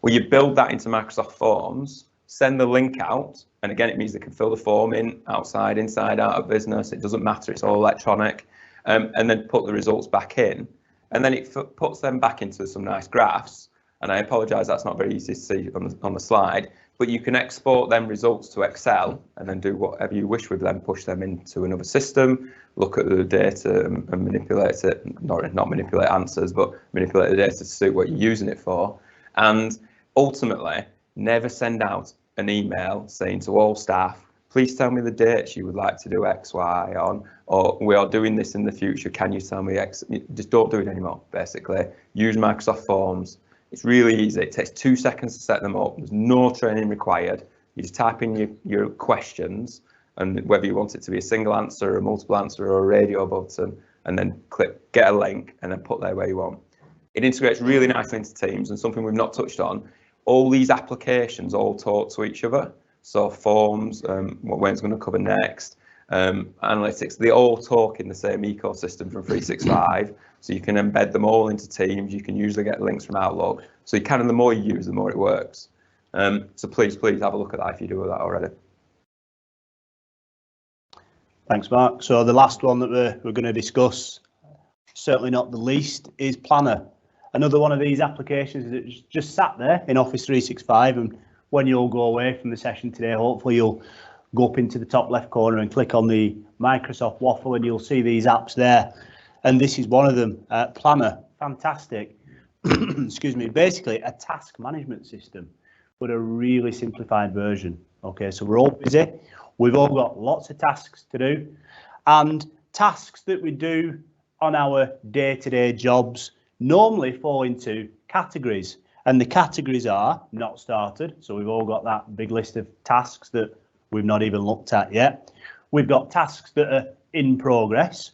Well, you build that into Microsoft Forms, send the link out, and again, it means they can fill the form in, outside, inside, out of business. It doesn't matter, it's all electronic, and then put the results back in. And then it puts them back into some nice graphs. And I apologise, that's not very easy to see on the slide, but you can export them results to Excel and then do whatever you wish with them, push them into another system, look at the data and manipulate it, not manipulate answers, but manipulate the data to suit what you're using it for. And ultimately, never send out an email saying to all staff, please tell me the dates you would like to do X, Y on, or we are doing this in the future, can you tell me X? Just don't do it anymore, basically. Use Microsoft Forms. It's really easy. It takes 2 seconds to set them up. There's no training required. You just type in your questions and whether you want it to be a single answer, a multiple answer, or a radio button, and then click get a link and then put there where you want. It integrates really nicely into Teams, and something we've not touched on, all these applications all talk to each other. So Forms, what Wayne's going to cover next, Analytics, they all talk in the same ecosystem from 365. So you can embed them all into Teams. You can usually get links from Outlook. So you can, and the more you use, the more it works. So please have a look at that if you do that already. Thanks, Mark. So the last one that we're going to discuss, certainly not the least, is Planner. Another one of these applications that's just sat there in Office 365, and when you'll go away from the session today, hopefully you'll go up into the top left corner and click on the Microsoft waffle and you'll see these apps there. And this is one of them, Planner, fantastic. Excuse me, basically a task management system, but a really simplified version. Okay, so we're all busy, we've all got lots of tasks to do, and tasks that we do on our day-to-day jobs normally fall into categories, and the categories are not started. So we've all got that big list of tasks that we've not even looked at yet. We've got tasks that are in progress.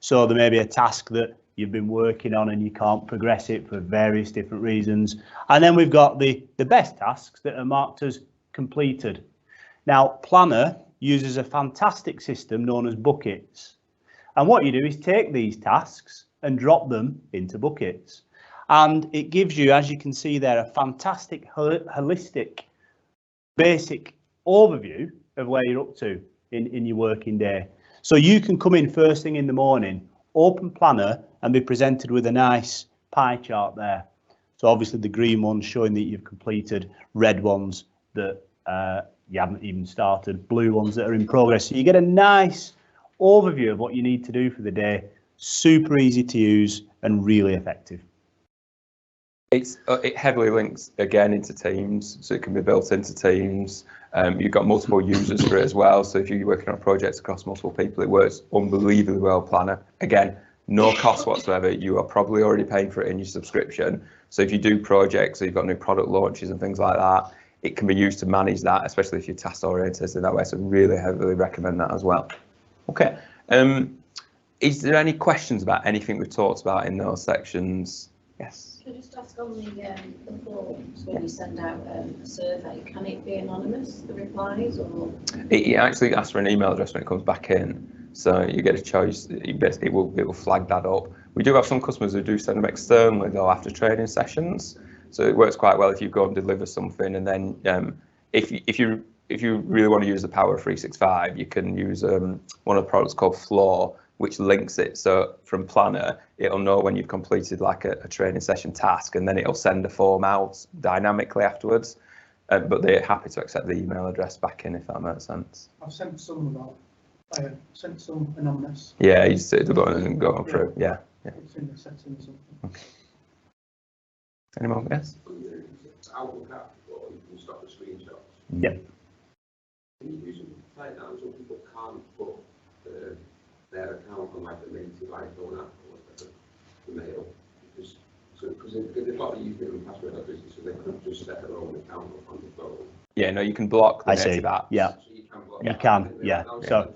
So there may be a task that you've been working on and you can't progress it for various different reasons. And then we've got the best tasks that are marked as completed. Now, Planner uses a fantastic system known as buckets. And what you do is take these tasks and drop them into buckets. And it gives you, as you can see there, a fantastic holistic basic overview of where you're up to in your working day. So you can come in first thing in the morning, open Planner, and be presented with a nice pie chart there. So obviously the green ones showing that you've completed, red ones that you haven't even started, blue ones that are in progress. So you get a nice overview of what you need to do for the day. Super easy to use and really effective. It heavily links again into Teams, so it can be built into Teams. You've got multiple users for it as well, so if you're working on projects across multiple people, it works unbelievably well. Planner, again, no cost whatsoever. You are probably already paying for it in your subscription. So if you do projects, so you've got new product launches and things like that, it can be used to manage that, especially if you're task oriented in that way. So really heavily recommend that as well. Okay. Is there any questions about anything we've talked about in those sections? Yes. Can I just ask on the forms, when you send out a survey, can it be anonymous, the replies, or? It actually asks for an email address when it comes back in, so you get a choice. It will flag that up. We do have some customers who do send them externally though after training sessions, so it works quite well if you go and deliver something, and then if you really want to use the power of 365, you can use one of the products called Floor, which links it. So from Planner, it'll know when you've completed like a training session task, and then it'll send a form out dynamically afterwards. But they're happy to accept the email address back in, if that makes sense. I've sent some sent some anonymous. Yeah, you just hit the button and go through. Yeah. It's in the settings. Okay. Any more? Yes. Outlook app, or you can stop the screenshots. Yep. Can you do something like that? Some people can't put their account on like the native iPhone app or whatever, the mail, because they've got the username and password obviously, so they could just set their own account up on the phone. Yeah, no, you can block the native app. Yeah. So you can block You can, yeah. So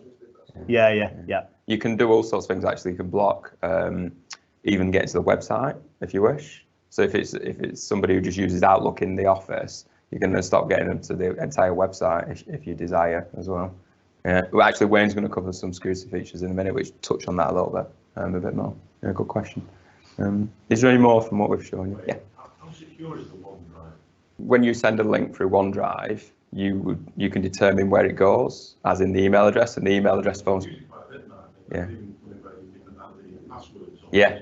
yeah. You can do all sorts of things actually. You can block, even get to the website if you wish. So if it's somebody who just uses Outlook in the office, you can then stop getting them to the entire website if you desire as well. Yeah, well, actually, Wayne's going to cover some security features in a minute, which touch on that a little bit, a bit more. Yeah, good question. Is there any more from what we've shown you? Yeah. How secure is the OneDrive? When you send a link through OneDrive, you can determine where it goes, as in the email address, and the email address phones. Yeah. Yeah.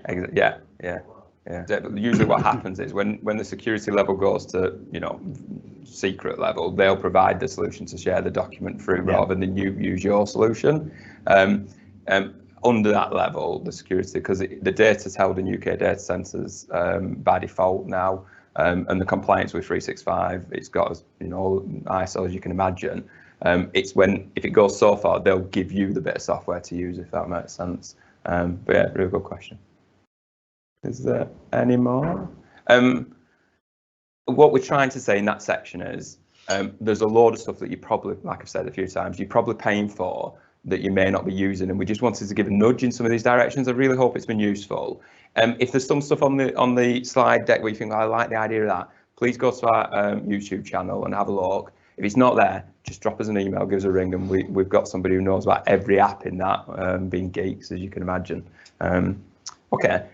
Usually what happens is when the security level goes to, secret level, they'll provide the solution to share the document through rather than you use your solution. Under that level, the security, because the data is held in UK data centers by default now, and the compliance with 365, it's got all ISO as you can imagine. It's if it goes so far, they'll give you the bit of software to use, if that makes sense. But yeah, really good question. Is there any more? What we're trying to say in that section is there's a load of stuff that you probably, like I've said a few times, you're probably paying for that you may not be using, and we just wanted to give a nudge in some of these directions. I really hope it's been useful. If there's some stuff on the slide deck where you think, I like the idea of that, please go to our YouTube channel and have a look. If it's not there, just drop us an email, give us a ring, and we've got somebody who knows about every app in that, being geeks, as you can imagine. Okay.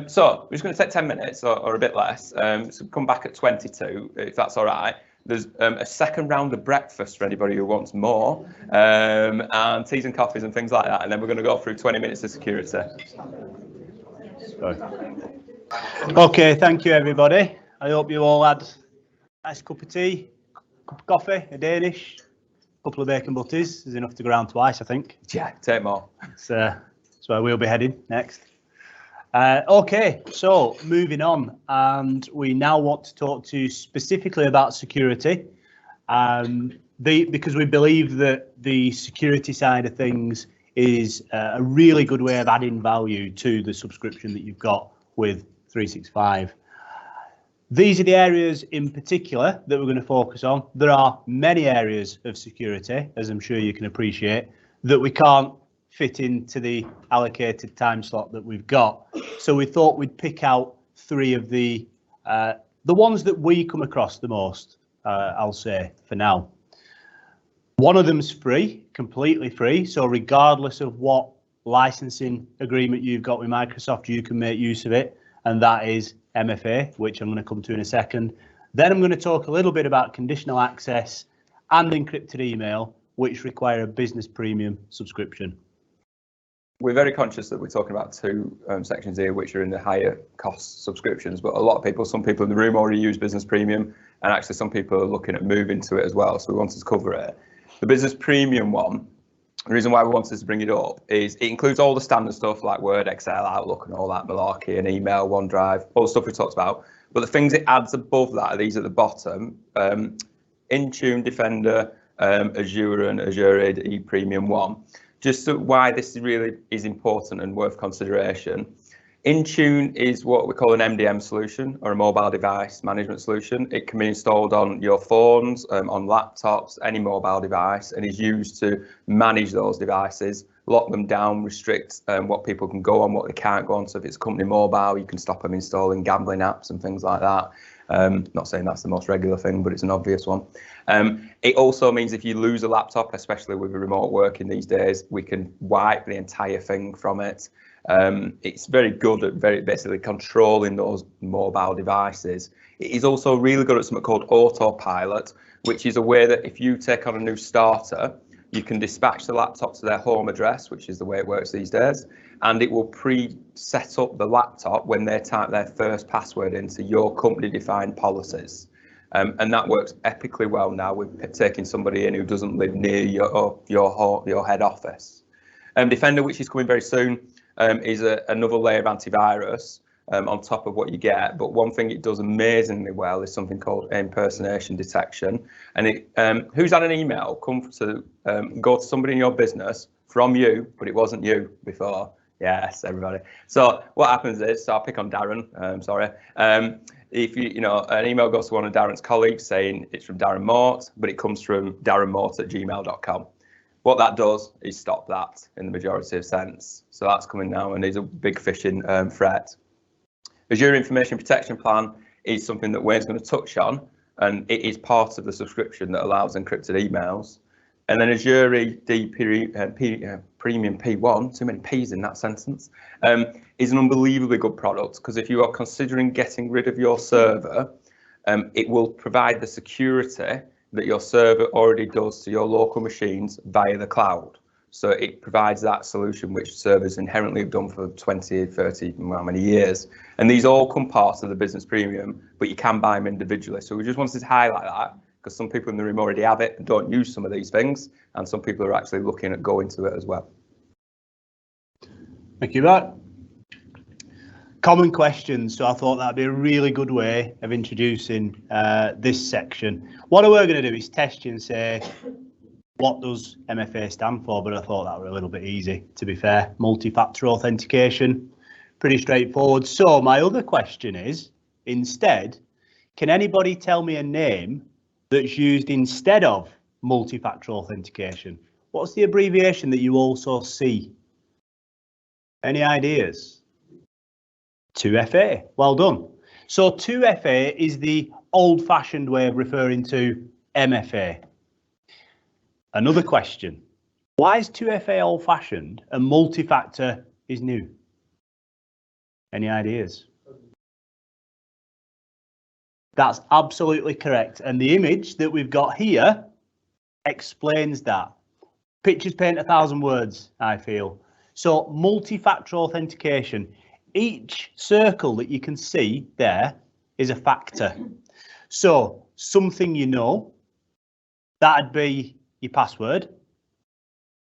So we're just going to take 10 minutes or a bit less. So come back at 22, if that's all right. There's a second round of breakfast for anybody who wants more, and teas and coffees and things like that. And then we're going to go through 20 minutes of security. Okay, thank you, everybody. I hope you all had a nice cup of tea, cup of coffee, a Danish, a couple of bacon butties. There's enough to go around twice, I think. Yeah, take more. That's where we'll be heading next. Okay, so moving on, and we now want to talk to you specifically about security, because we believe that the security side of things is a really good way of adding value to the subscription that you've got with 365. These are the areas in particular that we're going to focus on. There are many areas of security, as I'm sure you can appreciate, that we can't fit into the allocated time slot that we've got. So we thought we'd pick out 3 of the ones that we come across the most, I'll say, for now. One of them's free, completely free. So regardless of what licensing agreement you've got with Microsoft, you can make use of it. And that is MFA, which I'm going to come to in a second. Then I'm going to talk a little bit about conditional access and encrypted email, which require a business premium subscription. We're very conscious that we're talking about 2 sections here, which are in the higher cost subscriptions, but a lot of people, some people in the room already use business premium, and actually some people are looking at moving to it as well. So we wanted to cover it. The business premium one, the reason why we wanted to bring it up is it includes all the standard stuff like Word, Excel, Outlook and all that malarkey, and email, OneDrive, all the stuff we talked about. But the things it adds above that are these at the bottom: Intune, Defender, Azure and Azure AD Premium 1. Just so why this really is important and worth consideration. Intune is what we call an MDM solution, or a mobile device management solution. It can be installed on your phones, on laptops, any mobile device, and is used to manage those devices, lock them down, restrict what people can go on, what they can't go on. So if it's company mobile, you can stop them installing gambling apps and things like that. Not saying that's the most regular thing, but it's an obvious one. It also means if you lose a laptop, especially with remote working these days, we can wipe the entire thing from it. It's very good at basically controlling those mobile devices. It is also really good at something called autopilot, which is a way that if you take on a new starter, you can dispatch the laptop to their home address, which is the way it works these days, and it will pre-set up the laptop when they type their first password into your company-defined policies. And that works epically well now with taking somebody in who doesn't live near your head office. Defender, which is coming very soon, is another layer of antivirus on top of what you get. But one thing it does amazingly well is something called impersonation detection. And it who's had an email come to go to somebody in your business from you, but it wasn't you before? Yes, everybody. So what happens is, so I'll pick on Darren. Sorry. If you know an email goes to one of Darren's colleagues saying it's from Darren Mort, but it comes from darrenmort@gmail.com. What that does is stop that in the majority of sense. So that's coming now and is a big phishing threat. Azure Information Protection Plan is something that Wayne's going to touch on, and it is part of the subscription that allows encrypted emails. And then Azure AD Premium P1, too many P's in that sentence, is an unbelievably good product, because if you are considering getting rid of your server, it will provide the security that your server already does to your local machines via the cloud. So it provides that solution which servers inherently have done for 20, 30, how many years. And these all come part of the business premium, but you can buy them individually. So we just wanted to highlight that, because some people in the room already have it and don't use some of these things, and some people are actually looking at going to it as well. Thank you, Matt. Common questions, so I thought that'd be a really good way of introducing this section. What we're going to do is test you and say, what does MFA stand for? But I thought that were a little bit easy, to be fair. Multi-factor authentication, pretty straightforward. So my other question is, instead, can anybody tell me a name that's used instead of multi-factor authentication? What's the abbreviation that you also see? Any ideas? 2FA, well done. So 2FA is the old-fashioned way of referring to MFA. Another question, why is 2FA old-fashioned and multi-factor is new? Any ideas? That's absolutely correct. And the image that we've got here explains that. Pictures paint 1,000 words, I feel. So multi-factor authentication, each circle that you can see there is a factor. So something you know, that'd be your password.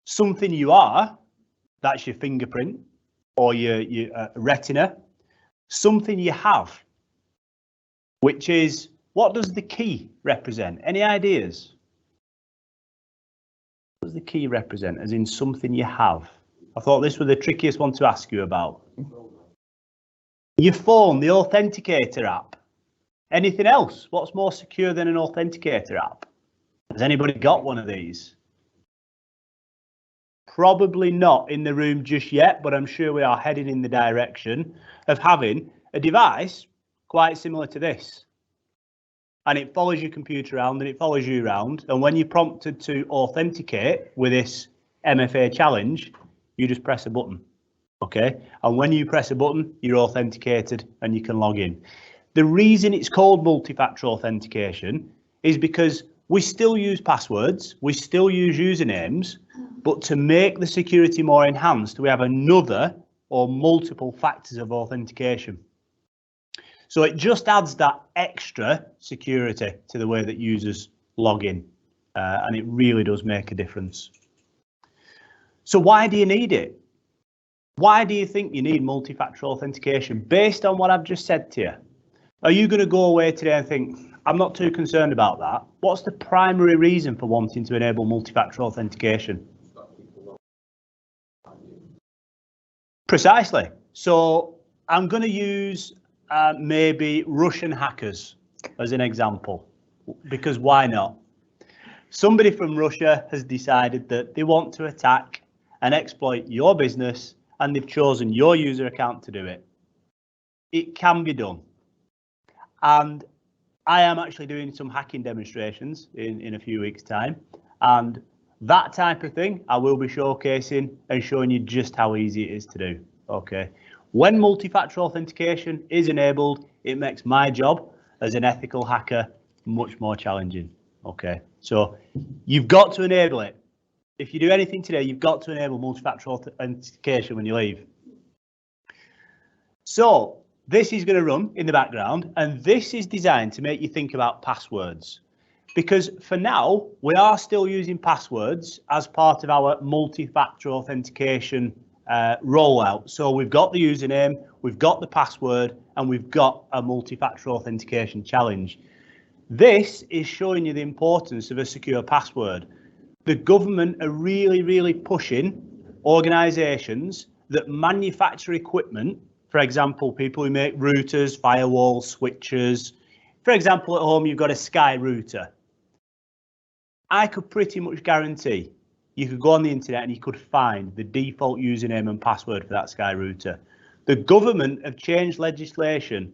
Something you are, that's your fingerprint or your retina. Something you have, which is, what does the key represent? Any ideas? What does the key represent? As in something you have. I thought this was the trickiest one to ask you about. Your phone, the Authenticator app. Anything else? What's more secure than an Authenticator app? Has anybody got one of these? Probably not in the room just yet, but I'm sure we are heading in the direction of having a device quite similar to this. And it follows your computer around and it follows you around. And when you're prompted to authenticate with this MFA challenge, you just press a button. Okay. And when you press a button, you're authenticated and you can log in. The reason it's called multi-factor authentication is because we still use passwords, we still use usernames, but to make the security more enhanced, we have another or multiple factors of authentication. So it just adds that extra security to the way that users log in, and it really does make a difference. So why do you need it? Why do you think you need multi-factor authentication based on what I've just said to you? Are you going to go away today and think, I'm not too concerned about that? What's the primary reason for wanting to enable multi-factor authentication? Precisely. So I'm going to use maybe Russian hackers as an example, because why not? Somebody from Russia has decided that they want to attack and exploit your business, and they've chosen your user account to do it. It can be done. And I am actually doing some hacking demonstrations in a few weeks' time, and that type of thing I will be showcasing and showing you just how easy it is to do. Okay. When multi-factor authentication is enabled, it makes my job as an ethical hacker much more challenging. Okay, so you've got to enable it. If you do anything today, you've got to enable multi-factor authentication when you leave. So this is going to run in the background, and this is designed to make you think about passwords. Because for now, we are still using passwords as part of our multi-factor authentication rollout. So we've got the username, we've got the password, and we've got a multi-factor authentication challenge. This is showing you the importance of a secure password. The government are really pushing organisations that manufacture equipment. For example, people who make routers, firewalls, switches. For example, at home, you've got a Sky router. I could pretty much guarantee you could go on the internet and you could find the default username and password for that Sky router. The government have changed legislation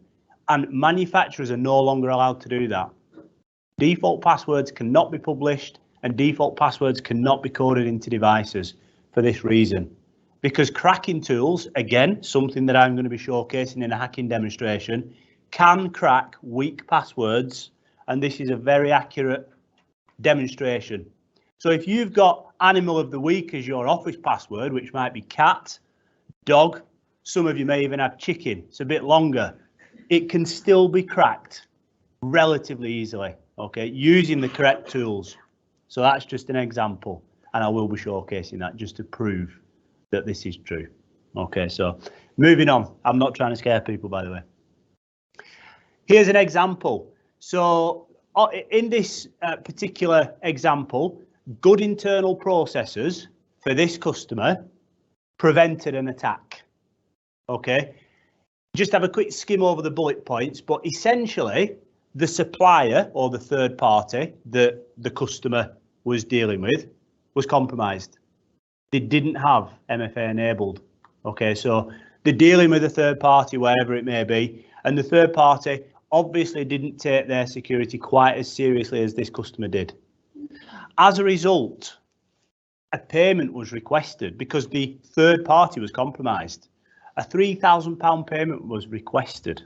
and manufacturers are no longer allowed to do that. Default passwords cannot be published and default passwords cannot be coded into devices for this reason. Because cracking tools, again, something that I'm going to be showcasing in a hacking demonstration, can crack weak passwords, and this is a very accurate demonstration. So if you've got animal of the week as your office password, which might be cat, dog, some of you may even have chicken, it's a bit longer, it can still be cracked relatively easily, okay, using the correct tools. So that's just an example, and I will be showcasing that just to prove that this is true. Okay, so moving on. I'm not trying to scare people, by the way. Here's an example. So in this particular example, good internal processes for this customer prevented an attack. Okay, just have a quick skim over the bullet points, but essentially the supplier or the third party that the customer was dealing with was compromised. They didn't have MFA enabled. Okay, so they're dealing with a third party, wherever it may be, and the third party obviously didn't take their security quite as seriously as this customer did. As a result, a payment was requested because the third party was compromised. A £3,000 payment was requested.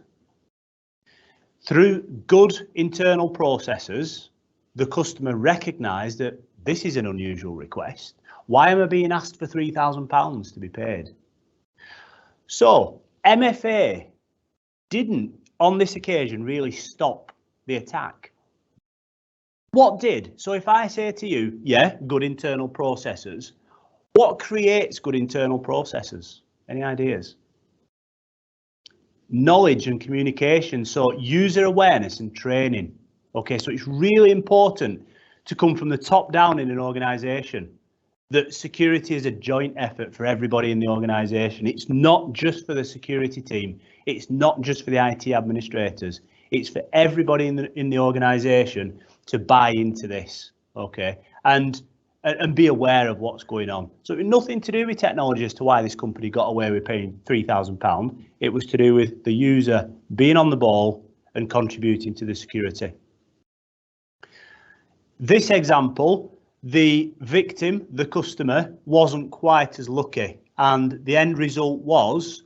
Through good internal processes, the customer recognised that this is an unusual request. Why am I being asked for £3,000 to be paid? So MFA didn't, on this occasion, really stop the attack. What did? So if I say to you, yeah, good internal processes, what creates good internal processes? Any ideas? Knowledge and communication, so user awareness and training. Okay, so it's really important to come from the top down in an organisation. that security is a joint effort for everybody in the organisation. It's not just for the security team. It's not just for the IT administrators. It's for everybody in the organisation to buy into this, okay, and be aware of what's going on. So it had nothing to do with technology as to why this company got away with paying £3,000. It was to do with the user being on the ball and contributing to the security. This example, the victim, the customer, wasn't quite as lucky, and the end result was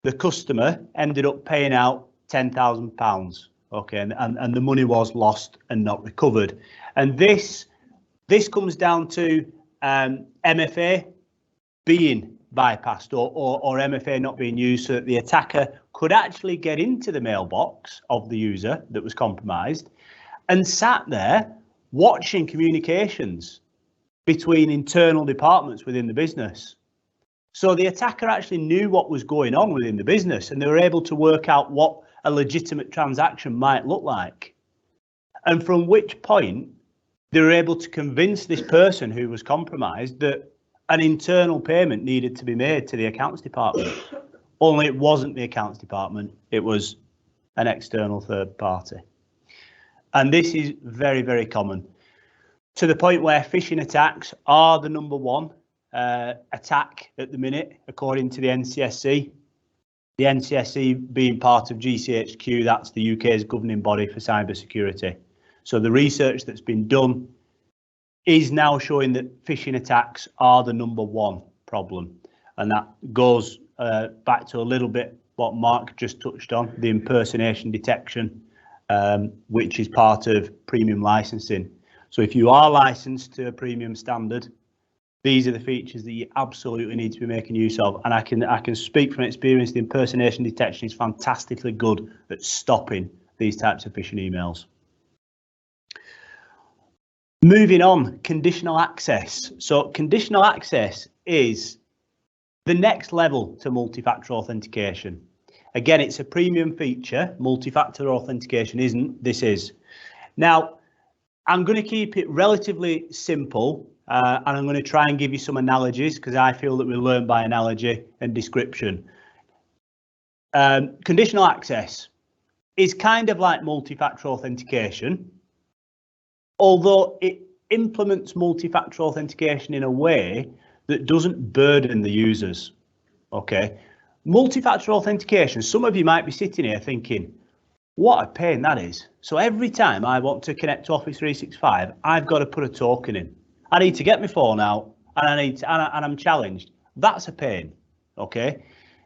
the customer ended up paying out £10,000, okay, and the money was lost and not recovered. And this comes down to MFA being bypassed or MFA not being used, so that the attacker could actually get into the mailbox of the user that was compromised and sat there watching communications between internal departments within the business. So the attacker actually knew what was going on within the business, and they were able to work out what a legitimate transaction might look like. And from which point they were able to convince this person who was compromised that an internal payment needed to be made to the accounts department. Only it wasn't the accounts department, it was an external third party. And this is very, very common, to the point where phishing attacks are the #1 attack at the minute, according to the NCSC. The NCSC being part of GCHQ, that's the UK's governing body for cybersecurity. So the research that's been done is now showing that phishing attacks are the #1 problem. And that goes back to a little bit what Mark just touched on, the impersonation detection, which is part of premium licensing. So if you are licensed to a premium standard, these are the features that you absolutely need to be making use of. And I can speak from experience, the impersonation detection is fantastically good at stopping these types of phishing emails. Moving on, conditional access. So conditional access is the next level to multi-factor authentication. Again, it's a premium feature. Multi-factor authentication isn't, this is. Now, I'm going to keep it relatively simple, and I'm going to try and give you some analogies, because I feel that we learn by analogy and description. Conditional access is kind of like multi-factor authentication, although it implements multi-factor authentication in a way that doesn't burden the users. Okay, multi-factor authentication, some of you might be sitting here thinking, what a pain that is. So every time I want to connect to Office 365, I've got to put a token in. I need to get my phone out, and I'm challenged. That's a pain. Okay.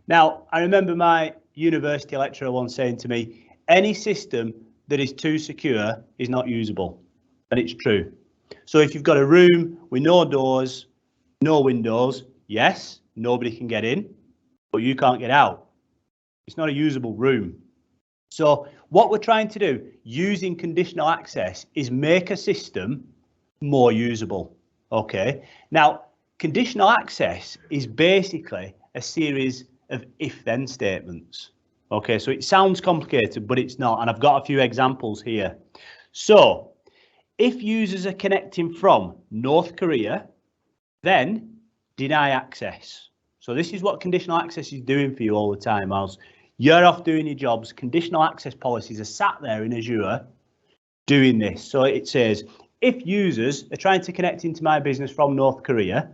Now, I remember my university lecturer once saying to me, any system that is too secure is not usable. And it's true. So if you've got a room with no doors, no windows, yes, nobody can get in, but you can't get out. It's not a usable room. So what we're trying to do using conditional access is make a system more usable. Okay. Now, conditional access is basically a series of if-then statements. Okay, so it sounds complicated, but it's not. And I've got a few examples here. So if users are connecting from North Korea, then deny access. So this is what conditional access is doing for you all the time. Whilst you're off doing your jobs, conditional access policies are sat there in Azure doing this. So it says, if users are trying to connect into my business from North Korea,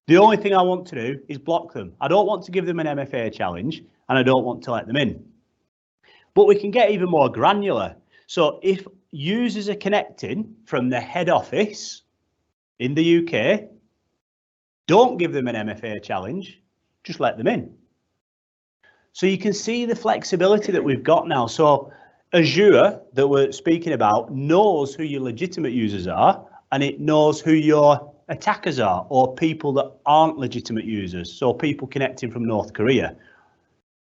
the only thing I want to do is block them. I don't want to give them an MFA challenge, and I don't want to let them in. But we can get even more granular. So if users are connecting from the head office in the UK, don't give them an MFA challenge, just let them in. So you can see the flexibility that we've got now. So Azure that we're speaking about knows who your legitimate users are, and it knows who your attackers are, or people that aren't legitimate users. So people connecting from North Korea.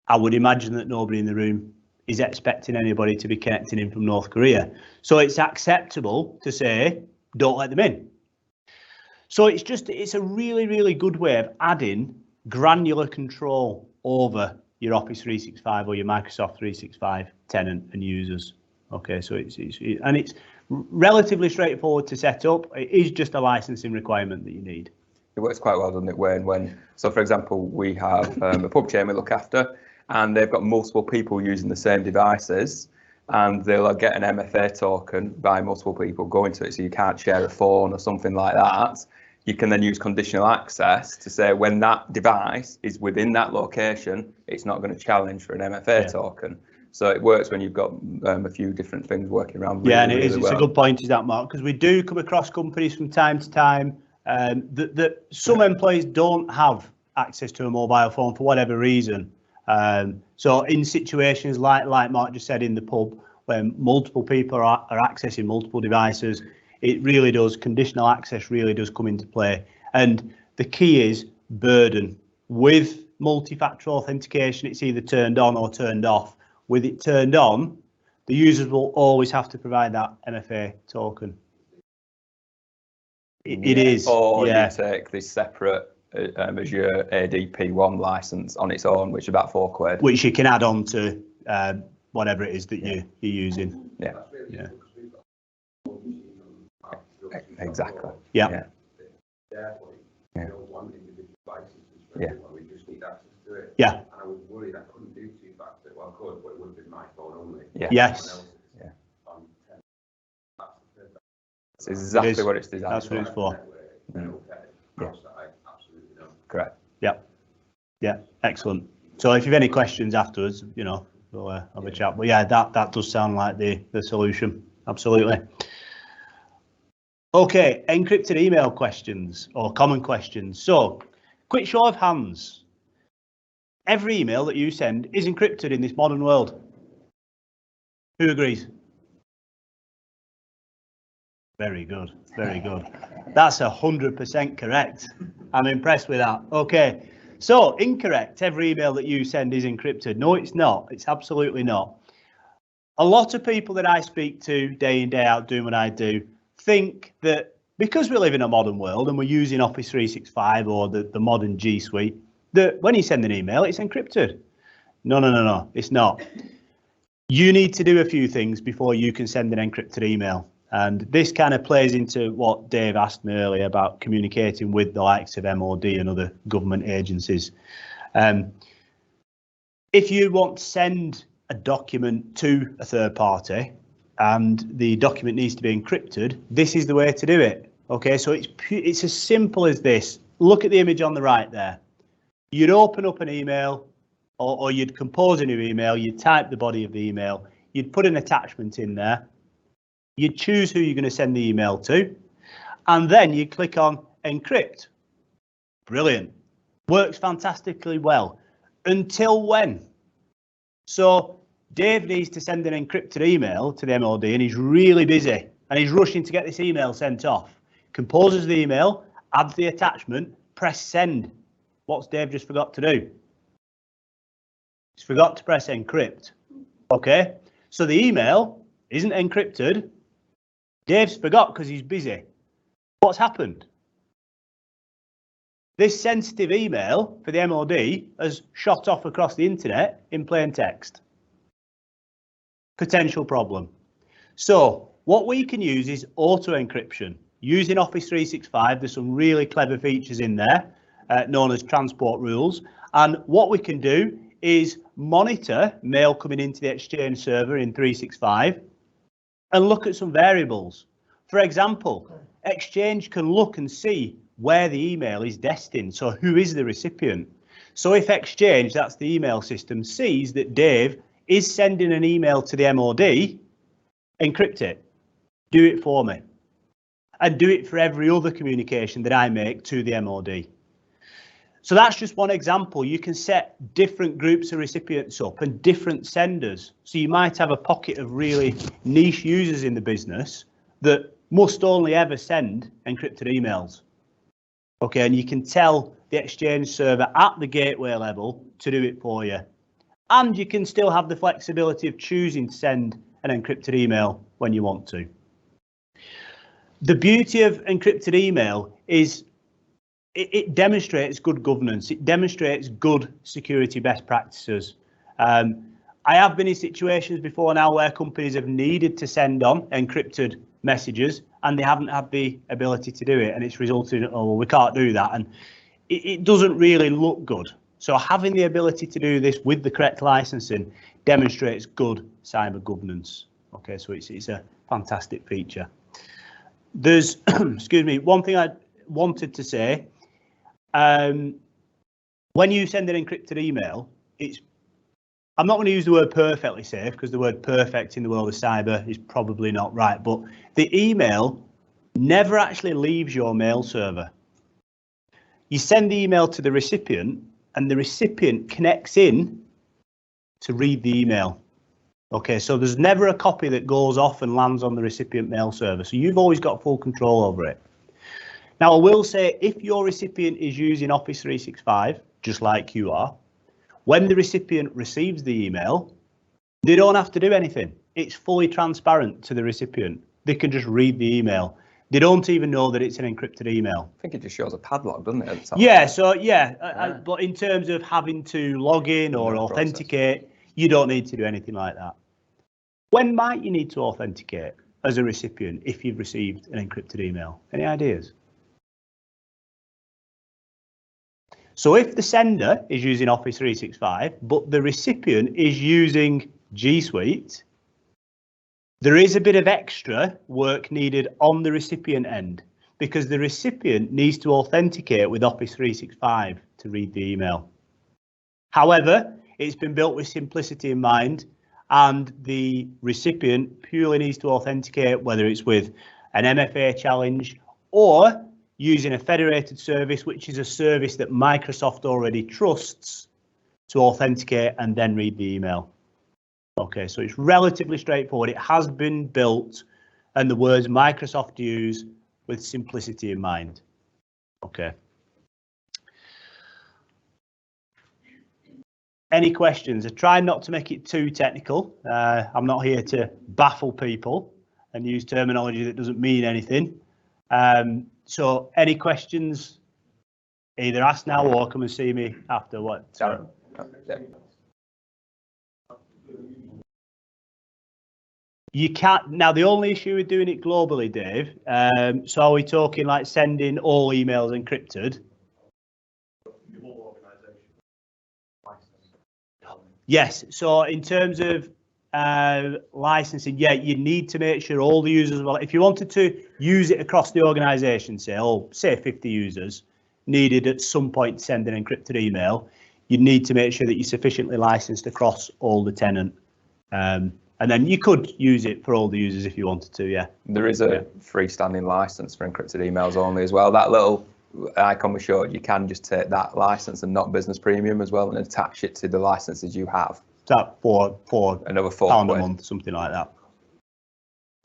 I would imagine that nobody in the room is expecting anybody to be connecting in from North Korea. So it's acceptable to say, don't let them in. So it's a really, really good way of adding granular control over your Office 365 or your Microsoft 365 tenant and users. Okay, so it's relatively straightforward to set up. It is just a licensing requirement that you need. It works quite well, doesn't it, Wayne? So for example, we have a pub chain we look after, and they've got multiple people using the same devices, and they'll get an MFA token by multiple people going to it, so you can't share a phone or something like that. You can then use conditional access to say when that device is within that location, it's not going to challenge for an MFA token. So it works when you've got a few different things working around. Yeah, and it's a good point, is that, Mark? Because we do come across companies from time to time that some employees don't have access to a mobile phone for whatever reason. So in situations like Mark just said in the pub, when multiple people are accessing multiple devices, it really does, conditional access really does come into play. And the key is burden. With multi-factor authentication, it's either turned on or turned off. With it turned on, the users will always have to provide that MFA token. It is. Or you take this separate Azure ADP1 license on its own, which is about £4. Which you can add on to whatever it is that you're using. Yeah. Yeah. Exactly. Yeah. We don't want individual licenses for everyone. We just need access to it. Yeah. And I was worried I couldn't do two-factor. Well, I could, but it would have been my phone only. Yeah. Yes. Yeah. It's exactly what it's designed That's what it's for. Correct. Yeah. Yeah. Excellent. So if you've any questions afterwards, you know, we'll have a chat. But yeah, that does sound like the solution. Absolutely. Okay, encrypted email questions or common questions. So, quick show of hands. Every email that you send is encrypted in this modern world. Who agrees? Very good, very good. That's 100% correct. I'm impressed with that. Okay, so incorrect. Every email that you send is encrypted. No, it's not. It's absolutely not. A lot of people that I speak to day in, day out doing what I do think that because we live in a modern world and we're using Office 365 or the modern G Suite, that when you send an email, it's encrypted. No, it's not. You need to do a few things before you can send an encrypted email. And this kind of plays into what Dave asked me earlier about communicating with the likes of MOD and other government agencies. If you want to send a document to a third party, and the document needs to be encrypted, this is the way to do it. Okay, so it's as simple as this. Look at the image on the right there. You'd open up an email or you'd compose a new email, you'd type the body of the email, you'd put an attachment in there, you'd choose who you're going to send the email to, and then you click on encrypt. Brilliant. Works fantastically well. Until when? So Dave needs to send an encrypted email to the MOD and he's really busy and he's rushing to get this email sent off. Composes the email, adds the attachment, press send. What's Dave just forgot to do? He's forgot to press encrypt. Okay, so the email isn't encrypted. Dave's forgot because he's busy. What's happened? This sensitive email for the MOD has shot off across the internet in plain text. Potential problem. So what we can use is auto encryption. Using Office 365, there's some really clever features in there known as transport rules. And what we can do is monitor mail coming into the Exchange server in 365 and look at some variables. For example, Exchange can look and see where the email is destined. So who is the recipient? So if Exchange, that's the email system, sees that Dave is sending an email to the MOD, encrypt it, do it for me, and do it for every other communication that I make to the MOD. So that's just one example. You can set different groups of recipients up and different senders. So you might have a pocket of really niche users in the business that must only ever send encrypted emails. Okay, and you can tell the Exchange server at the gateway level to do it for you. And you can still have the flexibility of choosing to send an encrypted email when you want to. The beauty of encrypted email is it demonstrates good governance. It demonstrates good security best practices. I have been in situations before now where companies have needed to send on encrypted messages and they haven't had the ability to do it, and it's resulted in, oh, well, we can't do that, and it doesn't really look good. So having the ability to do this with the correct licensing demonstrates good cyber governance. Okay, so it's a fantastic feature. There's, excuse me, one thing I wanted to say. When you send an encrypted email, I'm not going to use the word perfectly safe, because the word perfect in the world of cyber is probably not right, but the email never actually leaves your mail server. You send the email to the recipient, and the recipient connects in to read the email. Okay, so there's never a copy that goes off and lands on the recipient mail server, so you've always got full control over it. Now, I will say, if your recipient is using Office 365, just like you are, when the recipient receives the email, they don't have to do anything. It's fully transparent to the recipient. They can just read the email. They don't even know that it's an encrypted email. I think it just shows a padlock, doesn't it? At the top? Yeah, so but in terms of having to log in or authenticate, you don't need to do anything like that. When might you need to authenticate as a recipient if you've received an encrypted email? Any ideas? So if the sender is using Office 365, but the recipient is using G Suite, there is a bit of extra work needed on the recipient end, because the recipient needs to authenticate with Office 365 to read the email. However, it's been built with simplicity in mind, and the recipient purely needs to authenticate, whether it's with an MFA challenge or using a federated service, which is a service that Microsoft already trusts to authenticate and then read the email. Okay, so it's relatively straightforward. It has been built, and the words Microsoft use, with simplicity in mind. Okay. Any questions? I try not to make it too technical. I'm not here to baffle people and use terminology that doesn't mean anything. So any questions, either ask now or come and see me after. What? Darren? You can't. Now, the only issue with doing it globally, Dave, so are we talking like sending all emails encrypted? Yes, so in terms of licensing, yeah, you need to make sure all the users, well, if you wanted to use it across the organization, say 50 users needed at some point to send an encrypted email, you need to make sure that you're sufficiently licensed across all the tenant. And then you could use it for all the users if you wanted to, yeah. There is a freestanding license for encrypted emails only as well. That little icon we showed, you can just take that license and not business premium as well and attach it to the licenses you have. That for another £4 a month, something like that.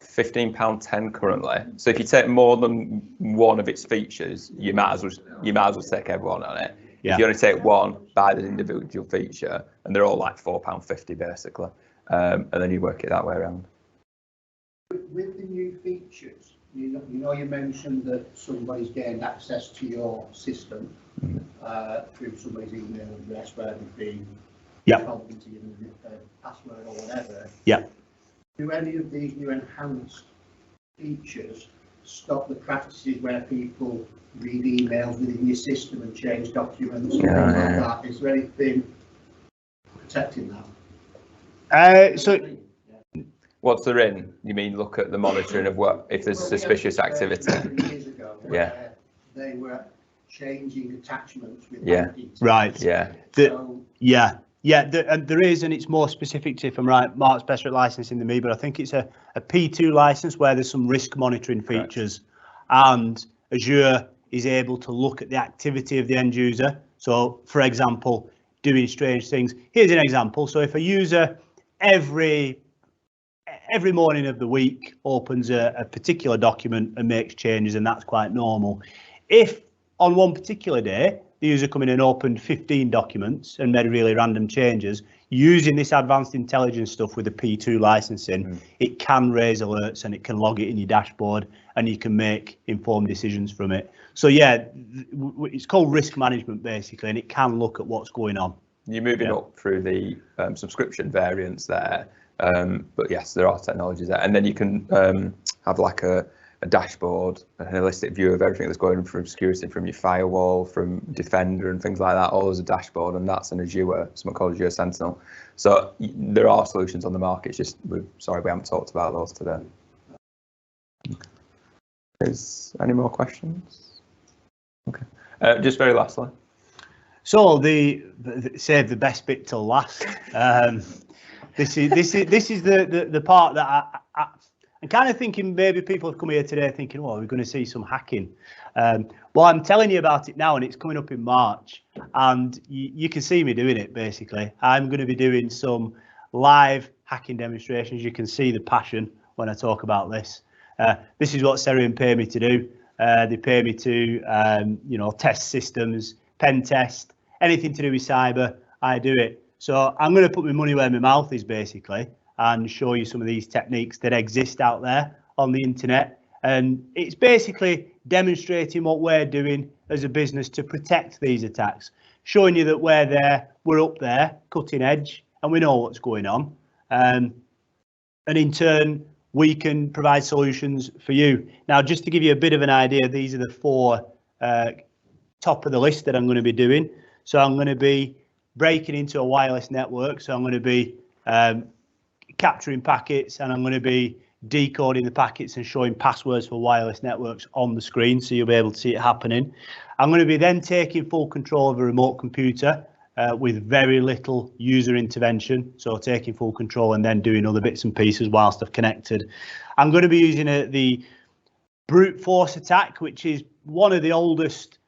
£15.10 currently. So if you take more than one of its features, you might as well take everyone on it. Yeah. If you only take one, buy the individual feature, and they're all like £4.50 basically, and then you work it that way around. With the new features, you know you mentioned that somebody's gained access to your system through somebody's email address, where they've been helping to give them a password or whatever. Yeah. Do any of these new enhanced features stop the practices where people read emails within your system and change documents and things like that? Is there anything protecting that? What's there in? You mean look at the monitoring of what if there's suspicious activity? Years ago, where they were changing attachments with right. Yeah. And there is, and it's more specific to, if I'm right, Mark's better at licensing than me, but I think it's a P2 license where there's some risk monitoring features, and Azure is able to look at the activity of the end user. So, for example, doing strange things. Here's an example. So if a user every morning of the week opens a particular document and makes changes, and that's quite normal. If on one particular day, the user come in and opened 15 documents and made really random changes, using this advanced intelligence stuff with the P2 licensing, it can raise alerts and it can log it in your dashboard, and you can make informed decisions from it. So yeah, it's called risk management basically, and it can look at what's going on. You're moving up through the subscription variants there, but yes, there are technologies there, and then you can have like a a dashboard, a holistic view of everything that's going from security, from your firewall, from Defender and things like that, all as a dashboard, and that's an Azure, something called Azure Sentinel. So there are solutions on the market, it's just, sorry, we haven't talked about those today. Is any more questions? Okay, just very lastly. So save the best bit till last. This is the part that I'm kind of thinking maybe people have come here today thinking, well, we're going to see some hacking. Well, I'm telling you about it now, and it's coming up in March, and you can see me doing it. Basically, I'm going to be doing some live hacking demonstrations. You can see the passion when I talk about this. This is what Seriun pay me to do. They pay me to, test systems, pen test, anything to do with cyber. I do it. So I'm going to put my money where my mouth is, basically, and show you some of these techniques that exist out there on the internet. And it's basically demonstrating what we're doing as a business to protect these attacks, showing you that we're up there, cutting edge, and we know what's going on. And in turn, we can provide solutions for you. Now, just to give you a bit of an idea, these are the 4 top of the list that I'm going to be doing. So I'm going to be breaking into a wireless network. So I'm going to be capturing packets, and I'm going to be decoding the packets and showing passwords for wireless networks on the screen, so you'll be able to see it happening. I'm going to be then taking full control of a remote computer with very little user intervention, so taking full control and then doing other bits and pieces whilst I've connected. I'm going to be using the brute force attack, which is one of the oldest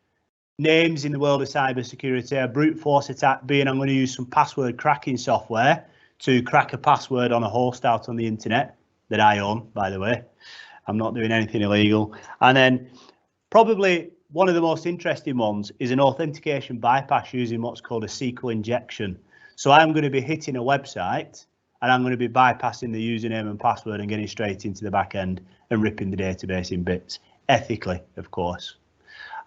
names in the world of cyber security. A brute force attack being I'm going to use some password cracking software to crack a password on a host out on the internet that I own, by the way. I'm not doing anything illegal. And then probably one of the most interesting ones is an authentication bypass using what's called a SQL injection. So I'm going to be hitting a website and I'm going to be bypassing the username and password and getting straight into the back end and ripping the database in bits, ethically, of course.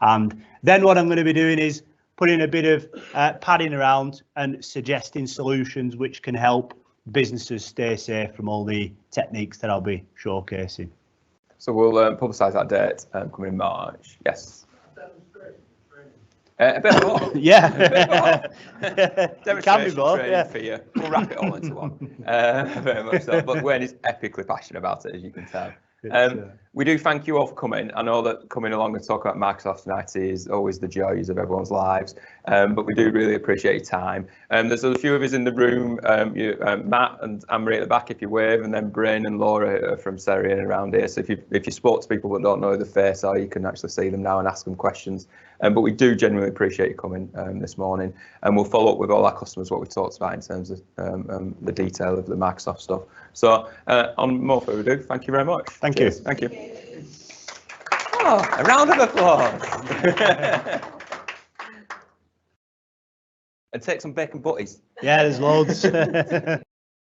And then what I'm going to be doing is putting a bit of padding around and suggesting solutions which can help businesses stay safe from all the techniques that I'll be showcasing. So we'll publicise that date coming in March. Yes. A bit more. Yeah. Demonstration both, training yeah. for you. We'll wrap it all into one. Very much so. But Wayne is epically passionate about it, as you can tell. We do thank you all for coming. I know that coming along and talk about Microsoft and IT is always the joys of everyone's lives, but we do really appreciate your time. There's a few of us in the room, Matt and Anne-Marie at the back if you wave, and then Bryn and Laura from Seriun around here. So if you spoke to people that don't know who the face are, you can actually see them now and ask them questions. But we do genuinely appreciate you coming this morning, and we'll follow up with all our customers what we talked about in terms of the detail of the Microsoft stuff. So on more further ado, thank you very much. Thank Cheers. you. Thank you. Oh, a round of applause. And take some bacon butties. Yeah, there's loads.